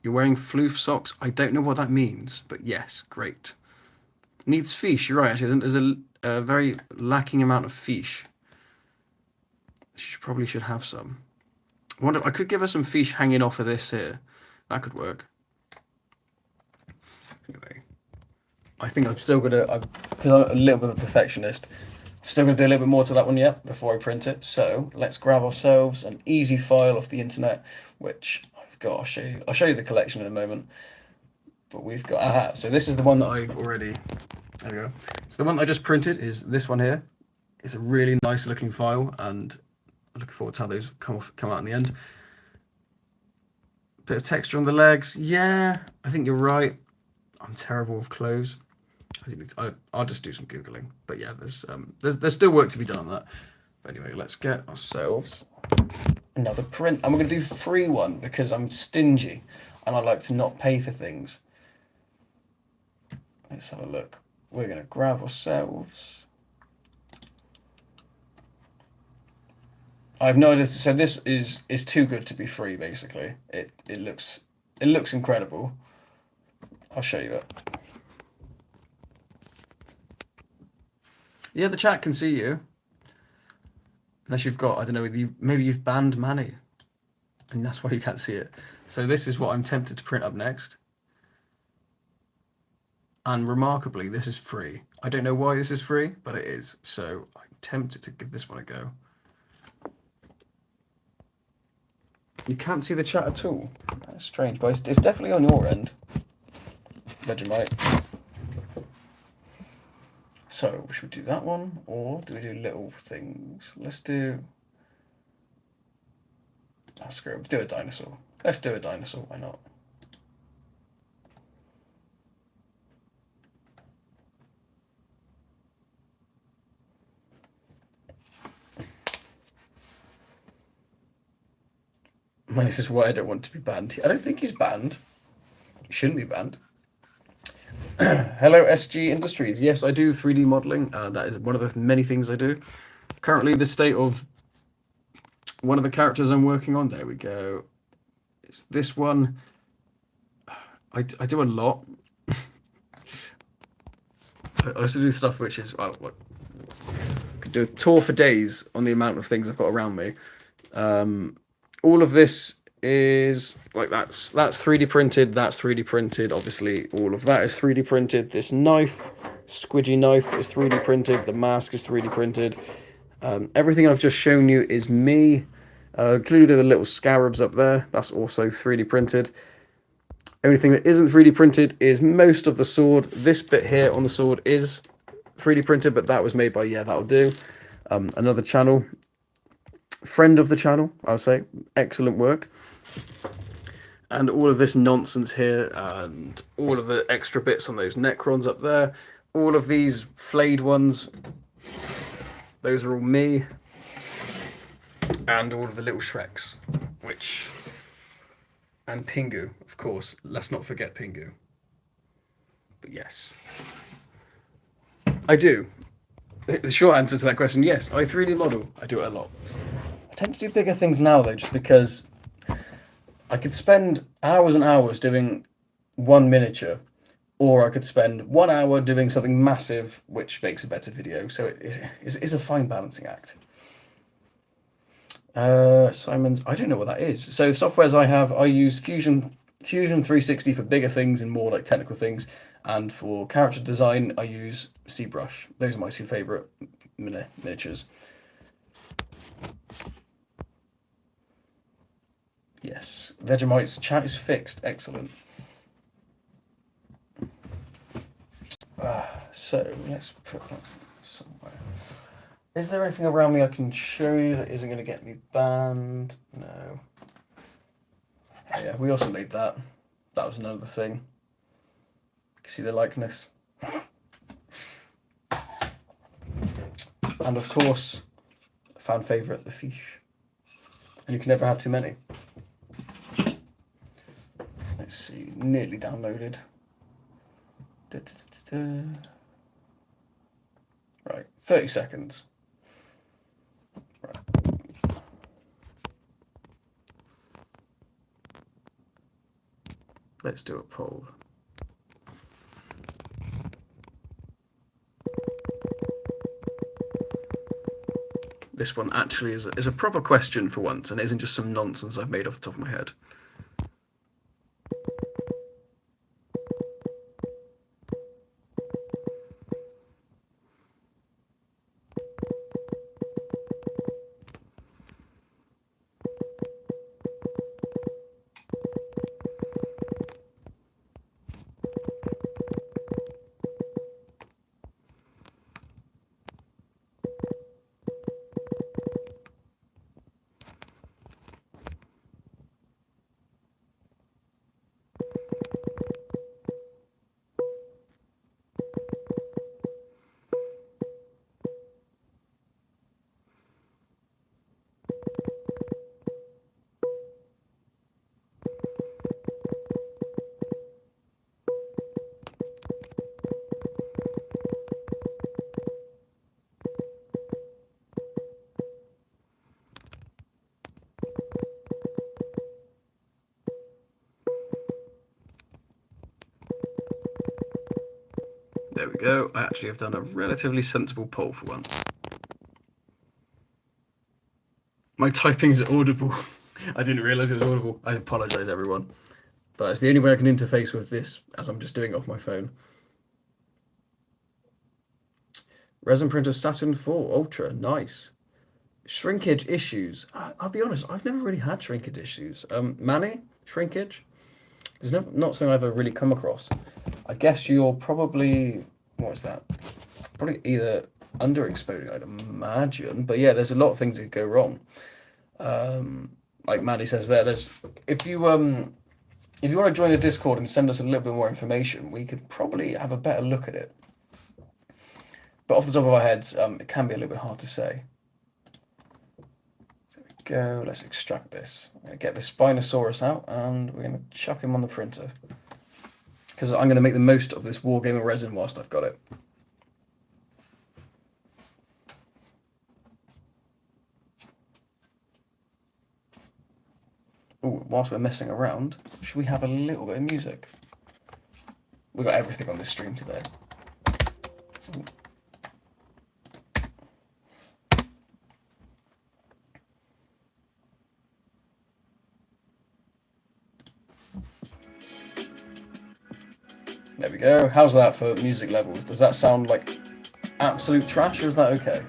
You're wearing floof socks? I don't know what that means, but yes, great. Needs fiche, you're right, actually. There's a very lacking amount of fiche. She probably should have some. I wonder if I could give her some fiche hanging off of this here. That could work. Anyway, I think I'm still gonna, because I'm a little bit of a perfectionist, I'm still gonna do a little bit more to that one yet before I print it. So let's grab ourselves an easy file off the internet, which I've got. I'll show you the collection in a moment. But we've got, so this is the one that I've already, there we go. So the one that I just printed is this one here. It's a really nice looking file, and I'm looking forward to how those come out in the end. Bit of texture on the legs. Yeah, I think you're right. I'm terrible with clothes. I'll just do some Googling. But yeah, there's still work to be done on that. But anyway, let's get ourselves another print. And we're going to do a free one because I'm stingy and I like to not pay for things. Let's have a look. We're going to grab ourselves. I have no idea. So this is too good to be free. Basically, it looks incredible. I'll show you it. Yeah, the chat can see you. Unless you've got, I don't know, maybe you've banned Manny, and that's why you can't see it. So this is what I'm tempted to print up next. And remarkably, this is free. I don't know why this is free, but it is. So I'm tempted to give this one a go. You can't see the chat at all. That's strange, but it's definitely on your end, Vegemite. So, should we do that one, or do we do little things? Let's do... Oh, screw it, do a dinosaur. Let's do a dinosaur, why not? This is why I don't want to be banned. I don't think he's banned. He shouldn't be banned. Hello, SG Industries. Yes, I do 3D modeling. That is one of the many things I do. Currently, the state of one of the characters I'm working on. There we go. It's this one. I do a lot. I also do stuff which is... I could do a tour for days on the amount of things I've got around me. All of this is like that's 3D printed, that's 3D printed. Obviously, all of that is 3D printed. This knife, squidgy knife, is 3D printed. The mask is 3D printed. Everything I've just shown you is me, including the little scarabs up there. That's also 3D printed. Everything that isn't 3D printed is most of the sword. This bit here on the sword is 3D printed, but that was made by That'll Do, another channel. Friend of the channel, I'll say. Excellent work. And all of this nonsense here, and all of the extra bits on those Necrons up there, all of these flayed ones, those are all me. And all of the little Shreks, and Pingu, of course. Let's not forget Pingu. But yes, I do. The short answer to that question, yes, I 3D model. I do it a lot. I tend to do bigger things now, though, just because I could spend hours and hours doing one miniature, or I could spend 1 hour doing something massive, which makes a better video. So it is a fine balancing act. Simon's, I don't know what that is. So the softwares I use Fusion 360 for bigger things and more like technical things. And for character design, I use ZBrush. Those are my two favorite miniatures. Yes, Vegemite's chat is fixed. Excellent. So let's put that somewhere. Is there anything around me I can show you that isn't going to get me banned? No. Oh, yeah, we also made that. That was another thing. You can see the likeness. And of course, fan favourite, the fish. And you can never have too many. Let's see, nearly downloaded. Right, 30 seconds. Right. Let's do a poll. This one actually is a proper question for once, and isn't just some nonsense I've made off the top of my head. There we go. I actually have done a relatively sensible poll for once. My typing is audible. I didn't realise it was audible. I apologise, everyone. But it's the only way I can interface with this, as I'm just doing it off my phone. Resin printer Saturn 4 Ultra, nice. Shrinkage issues. I'll be honest, I've never really had shrinkage issues. Manny, shrinkage? It's not something I've ever really come across. I guess you're probably, what is that? Probably either underexposing, I'd imagine. But yeah, there's a lot of things that go wrong. Like Manny says there, if you want to join the Discord and send us a little bit more information, we could probably have a better look at it. But off the top of our heads, it can be a little bit hard to say. There we go. Let's extract this. I'm going to get the Spinosaurus out, and we're going to chuck him on the printer. Because I'm going to make the most of this Wargaming resin whilst I've got it. Ooh, whilst we're messing around, should we have a little bit of music? We've got everything on this stream today. Ooh. There we go. How's that for music levels? Does that sound like absolute trash, or is that okay?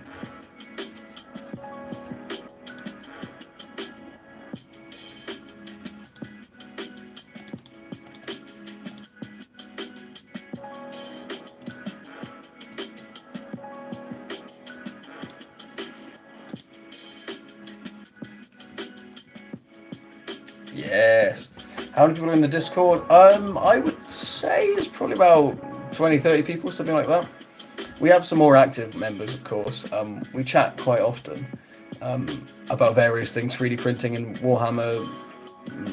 Yes. How many people are in the Discord? I would say it's probably about 20, 30 people, something like that. We have some more active members, of course. We chat quite often about various things, 3D printing and Warhammer,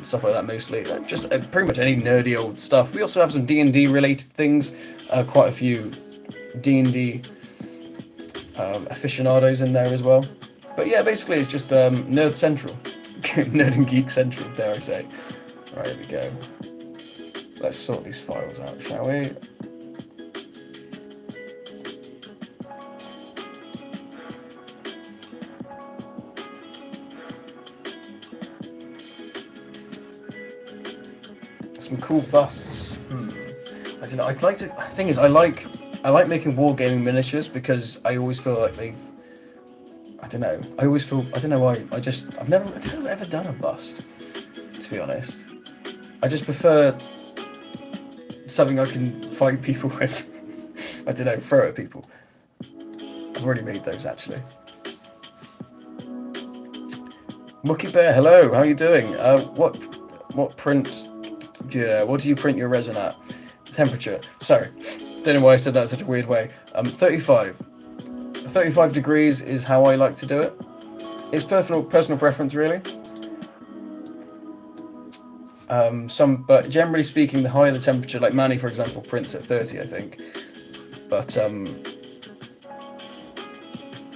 stuff like that mostly. Just pretty much any nerdy old stuff. We also have some D&D related things, quite a few D&D aficionados in there as well. But yeah, basically it's just Nerd Central. Nerd and Geek Central, dare I say. Right, here we go. Let's sort these files out, shall we? Some cool busts. I don't know. I'd like to. The thing is, I like making wargaming miniatures because I always feel like they've. I don't know. I always feel. I don't know why. I've never ever done a bust. To be honest, I just prefer something I can fight people with. I don't know. Throw at people. I've already made those actually. Mookie Bear, hello. How are you doing? What print? Yeah, what do you print your resin at? Temperature. Sorry, don't know why I said that in such a weird way. 35. 35 degrees is how I like to do it. It's personal preference, really. But generally speaking, the higher the temperature, like Manny, for example, prints at 30, I think. But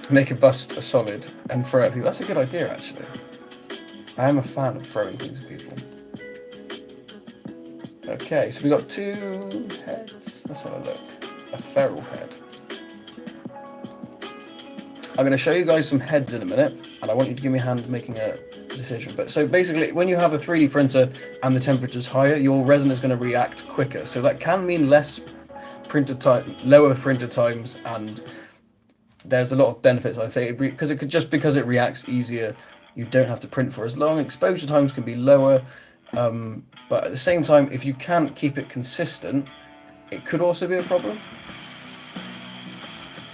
make a bust a solid and throw at people. That's a good idea, actually. I am a fan of throwing things at people. Okay, so we got 2 heads. Let's have a look. A feral head. I'm going to show you guys some heads in a minute, and I want you to give me a hand making a decision. But so basically, when you have a 3D printer and the temperature's higher, your resin is going to react quicker. So that can mean less printer time, lower printer times, and there's a lot of benefits, I'd say, because it reacts easier, you don't have to print for as long. Exposure times can be lower, but at the same time, if you can't keep it consistent, it could also be a problem.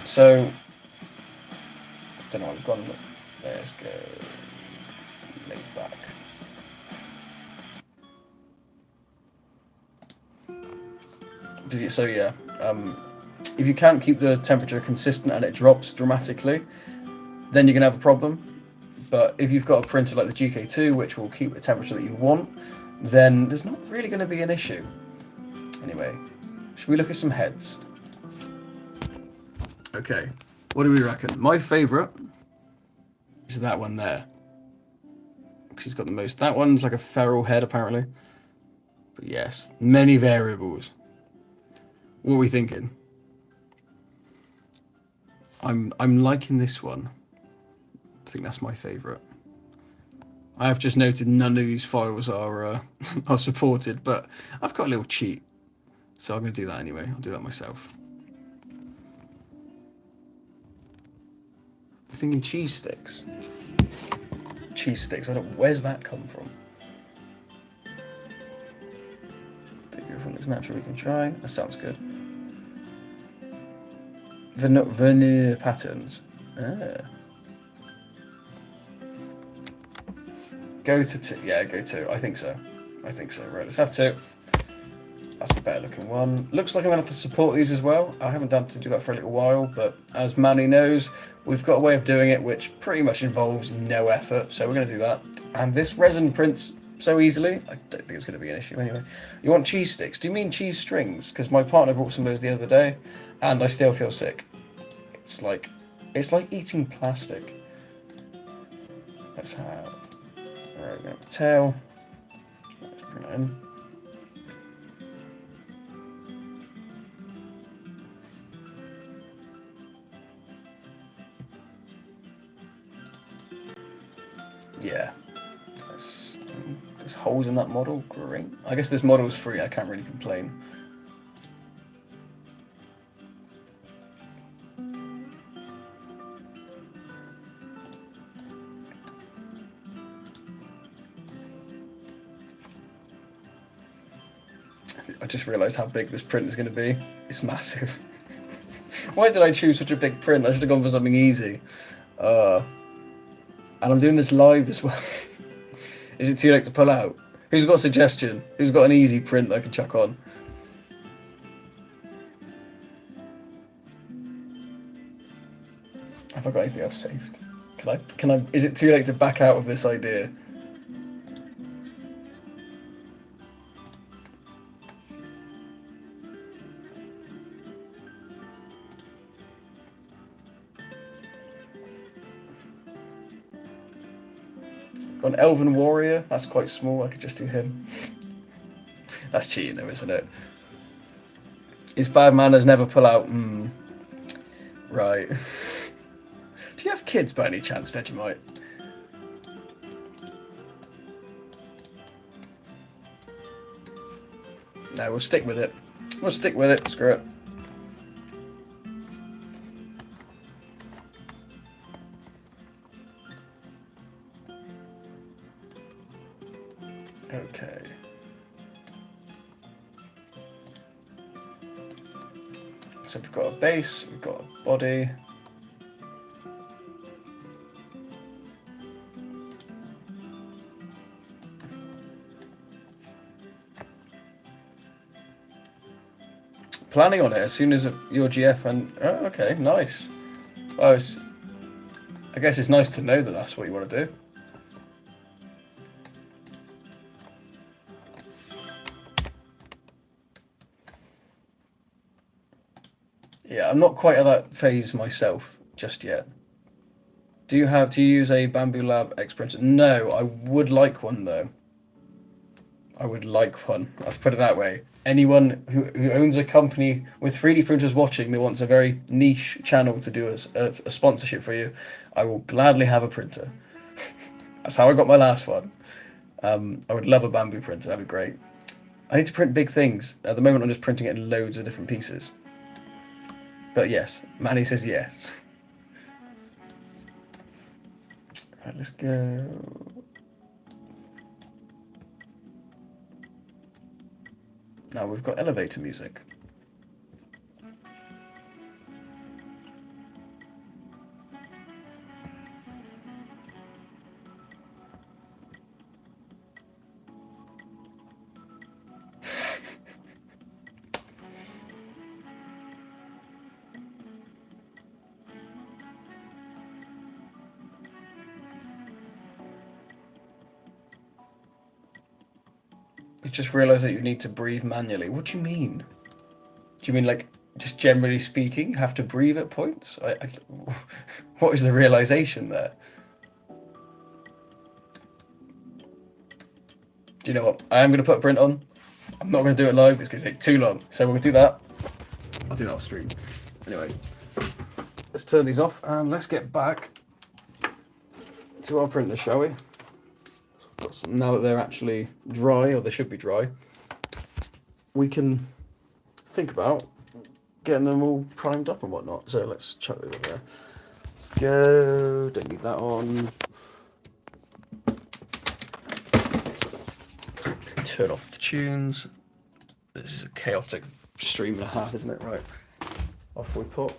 So, I don't know, I've gone. Let's go laid back. So yeah, if you can't keep the temperature consistent and it drops dramatically, then you're gonna have a problem. But if you've got a printer like the GK2, which will keep the temperature that you want, then there's not really going to be an issue. Anyway, should we look at some heads? Okay, what do we reckon? My favourite is that one there, because it's got the most. That one's like a feral head, apparently. But yes, many variables. What are we thinking? I'm liking this one. I think that's my favourite. I have just noted none of these files are are supported, but I've got a little cheat, so I'm going to do that anyway. I'll do that myself. I'm thinking cheese sticks. Cheese sticks. Where's that come from? Figure if it looks natural, we can try. That sounds good. Veneer patterns. Ah. Go to 2. Yeah, go 2. I think so. Right, let's have 2. That's the better looking one. Looks like I'm going to have to support these as well. I haven't done to do that for a little while, but as Manny knows, we've got a way of doing it which pretty much involves no effort, so we're going to do that. And this resin prints so easily, I don't think it's going to be an issue anyway. You want cheese sticks? Do you mean cheese strings? Because my partner brought some of those the other day, and I still feel sick. It's like eating plastic. Let's have... Alright, we have the tail. Let's bring that in. Yeah. There's holes in that model. Great. I guess this model is free. I can't really complain. I just realised how big this print is going to be. It's massive. Why did I choose such a big print? I should have gone for something easy. And I'm doing this live as well. Is it too late to pull out? Who's got a suggestion? Who's got an easy print I can chuck on? Have I got anything else saved? Can I, is it too late to back out of this idea? Got an elven warrior. That's quite small. I could just do him. That's cheating though, isn't it? It's bad manners never pull out. Right. Do you have kids by any chance, Vegemite? No, we'll stick with it. We'll stick with it. Screw it. Okay. So we've got a base, we've got a body. Planning on it as soon as your GF and... Oh, okay, nice. Well, I guess it's nice to know that that's what you want to do. Yeah, I'm not quite at that phase myself just yet. Do you use a Bamboo Lab X printer? No, I would like one though. I would like one. I've put it that way. Anyone who owns a company with 3D printers watching that wants a very niche channel to do a sponsorship for you, I will gladly have a printer. That's how I got my last one. I would love a bamboo printer. That'd be great. I need to print big things. At the moment, I'm just printing it in loads of different pieces. But yes, Manny says yes. Right, let's go. Now we've got elevator music. You just realise that you need to breathe manually. What do you mean? Do you mean like, just generally speaking, you have to breathe at points? What is the realisation there? Do you know what? I am going to put a print on. I'm not going to do it live. It's going to take too long. So we're going to do that. I'll do that off stream. Anyway, let's turn these off and let's get back to our printer, shall we? So I've got some, now that they're actually dry, or they should be dry, we can think about getting them all primed up and whatnot. So let's chuck it over there. Let's go. Don't need that on. Turn off the tunes. This is a chaotic stream and a half, isn't it? Right. Off we pop.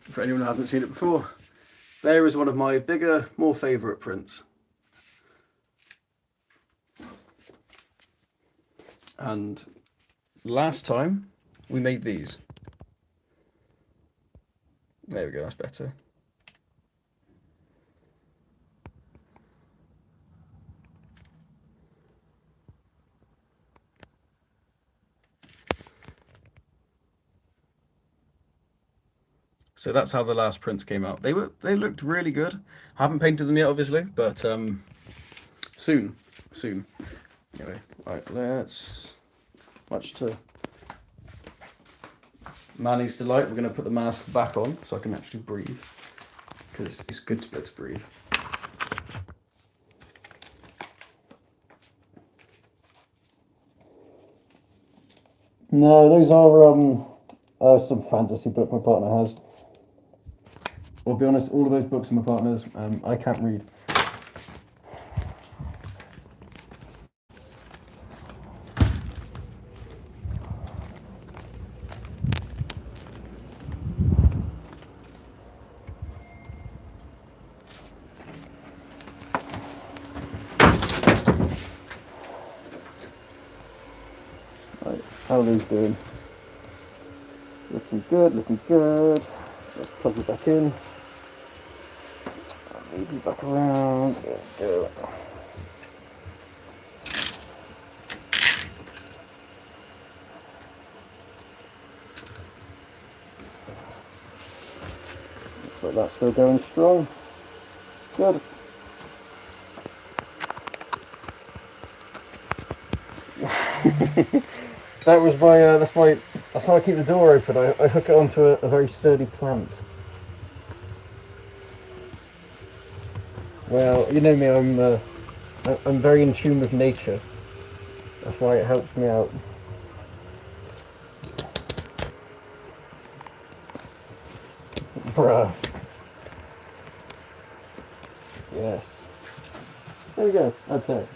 For anyone who hasn't seen it before, there is one of my bigger, more favourite prints. And last time we made these. There we go, that's better. So that's how the last prints came out. They looked really good. I haven't painted them yet, obviously, but soon. Anyway, right, let's, much to Manny's delight, we're going to put the mask back on so I can actually breathe, because it's good to be able to breathe. No, those are some fantasy book my partner has. I'll be honest, all of those books are my partner's. I can't read. Right, how are these doing? Looking good, looking good. Let's plug it back in. I'll move you back around. There we go. Looks like that's still going strong. Good. That was my, that's how I keep the door open. I hook it onto a very sturdy plant. Well, you know me, I'm very in tune with nature. That's why it helps me out. Bruh. Yes. There we go. Okay.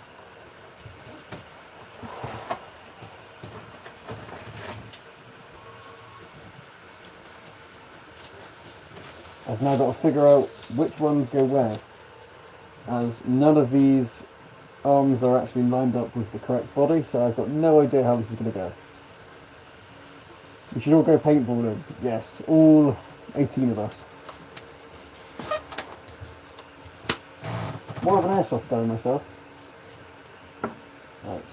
I've now got to figure out which ones go where, as none of these arms are actually lined up with the correct body, so I've got no idea how this is going to go. We should all go paintballing. Yes, all 18 of us. More of an airsoft guy myself. Right.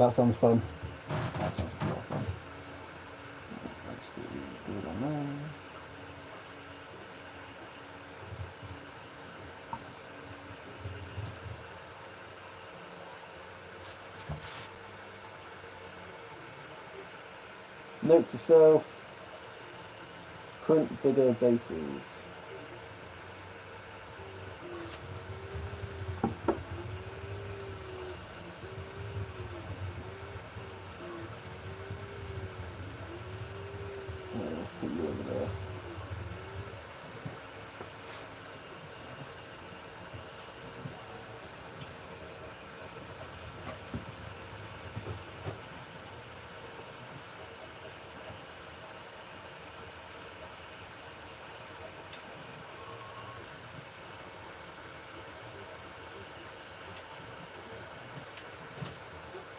That sounds fun. That sounds a lot of fun. Let's do it on there. Note to self, print bigger bases. Let's put you over there.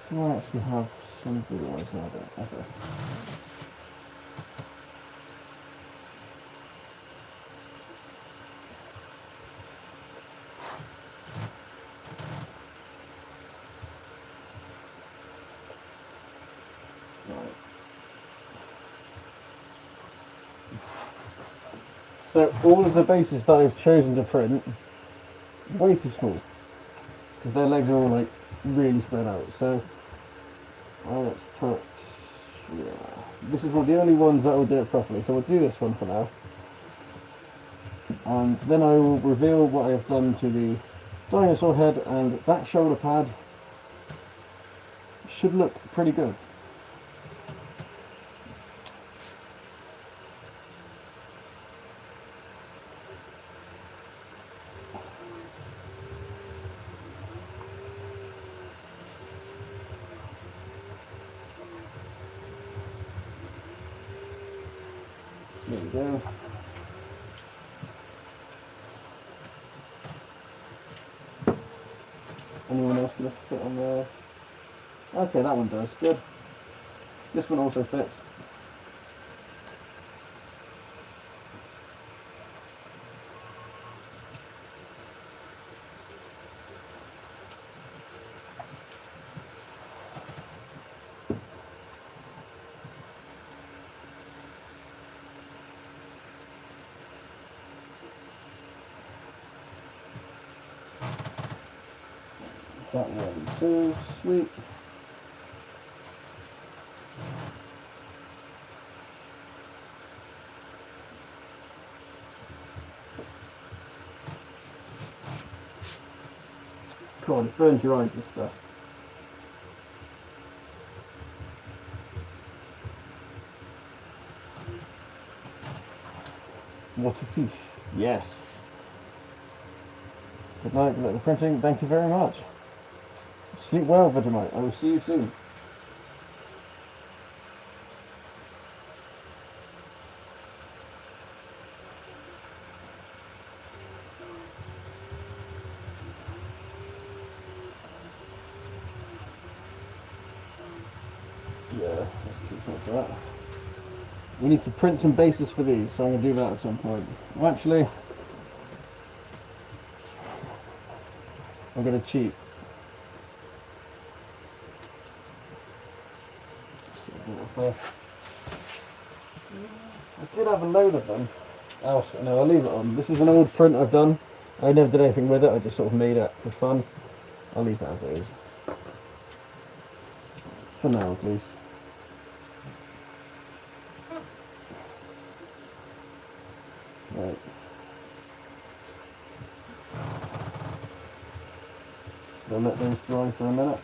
Do I actually have some good ones now? Okay. Right. So all of the bases that I've chosen to print, way too small, because their legs are all like really spread out. So let's put, yeah, this is one of the only ones that will do it properly. So we'll do this one for now, and then I will reveal what I have done to the dinosaur head, and that shoulder pad should look pretty good. There we go. Anyone else going to fit on there? Okay, that one does. Good. This one also fits. That one too, sweet. God, it burns your eyes, this stuff. What a fish. Yes. Good night, good luck with printing. Thank you very much. Sleep well, Vegemite. I will see you soon. Yeah, that's too small for that. We need to print some bases for these, so I'm going to do that at some point. Well, actually, I'm going to cheat. I did have a load of them. Oh, no, I'll leave it on. This is an old print I've done. I never did anything with it, I just sort of made it for fun. I'll leave that as it is. For now, at least. Right. So I'll let those dry for a minute.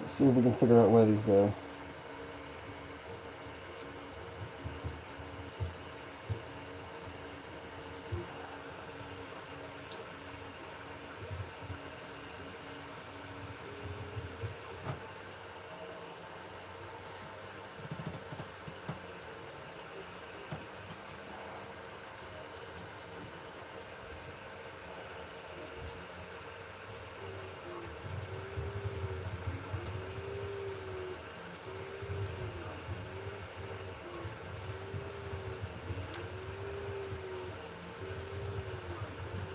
Let's see if we can figure out where these go.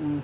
Yeah.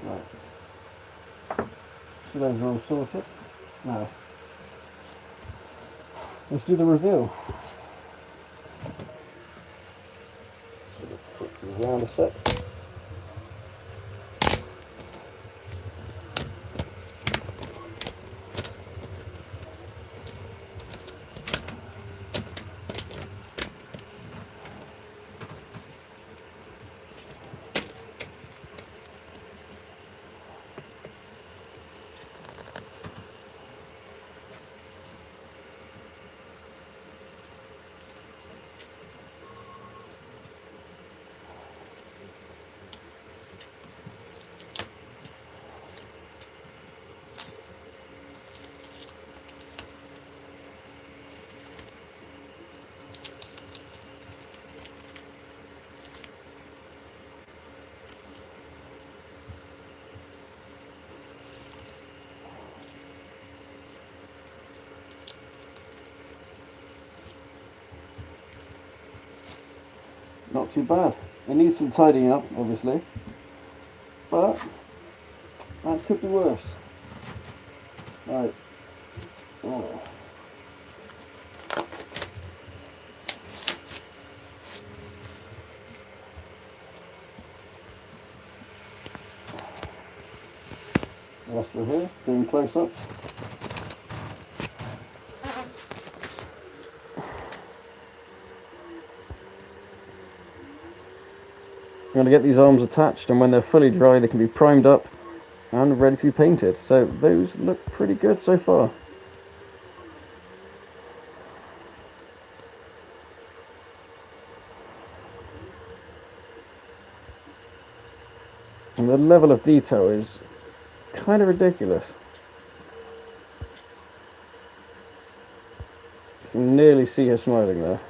Right. So those are all sorted. Now, let's do the reveal. Sort of flip you around a sec. Not too bad. It needs some tidying up, obviously, but that could be worse. Right. Oh. Whilst we're here, doing close-ups. I'm going to get these arms attached, and when they're fully dry they can be primed up and ready to be painted. So those look pretty good so far. And the level of detail is kind of ridiculous. You can nearly see her smiling there.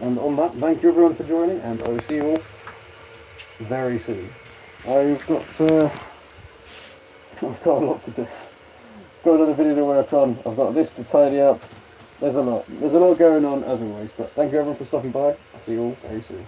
And on that, thank you everyone for joining, and I will see you all very soon. I've got a lot to do. Got another video to work on. I've got this to tidy up. There's a lot going on as always, but thank you everyone for stopping by. I'll see you all very soon.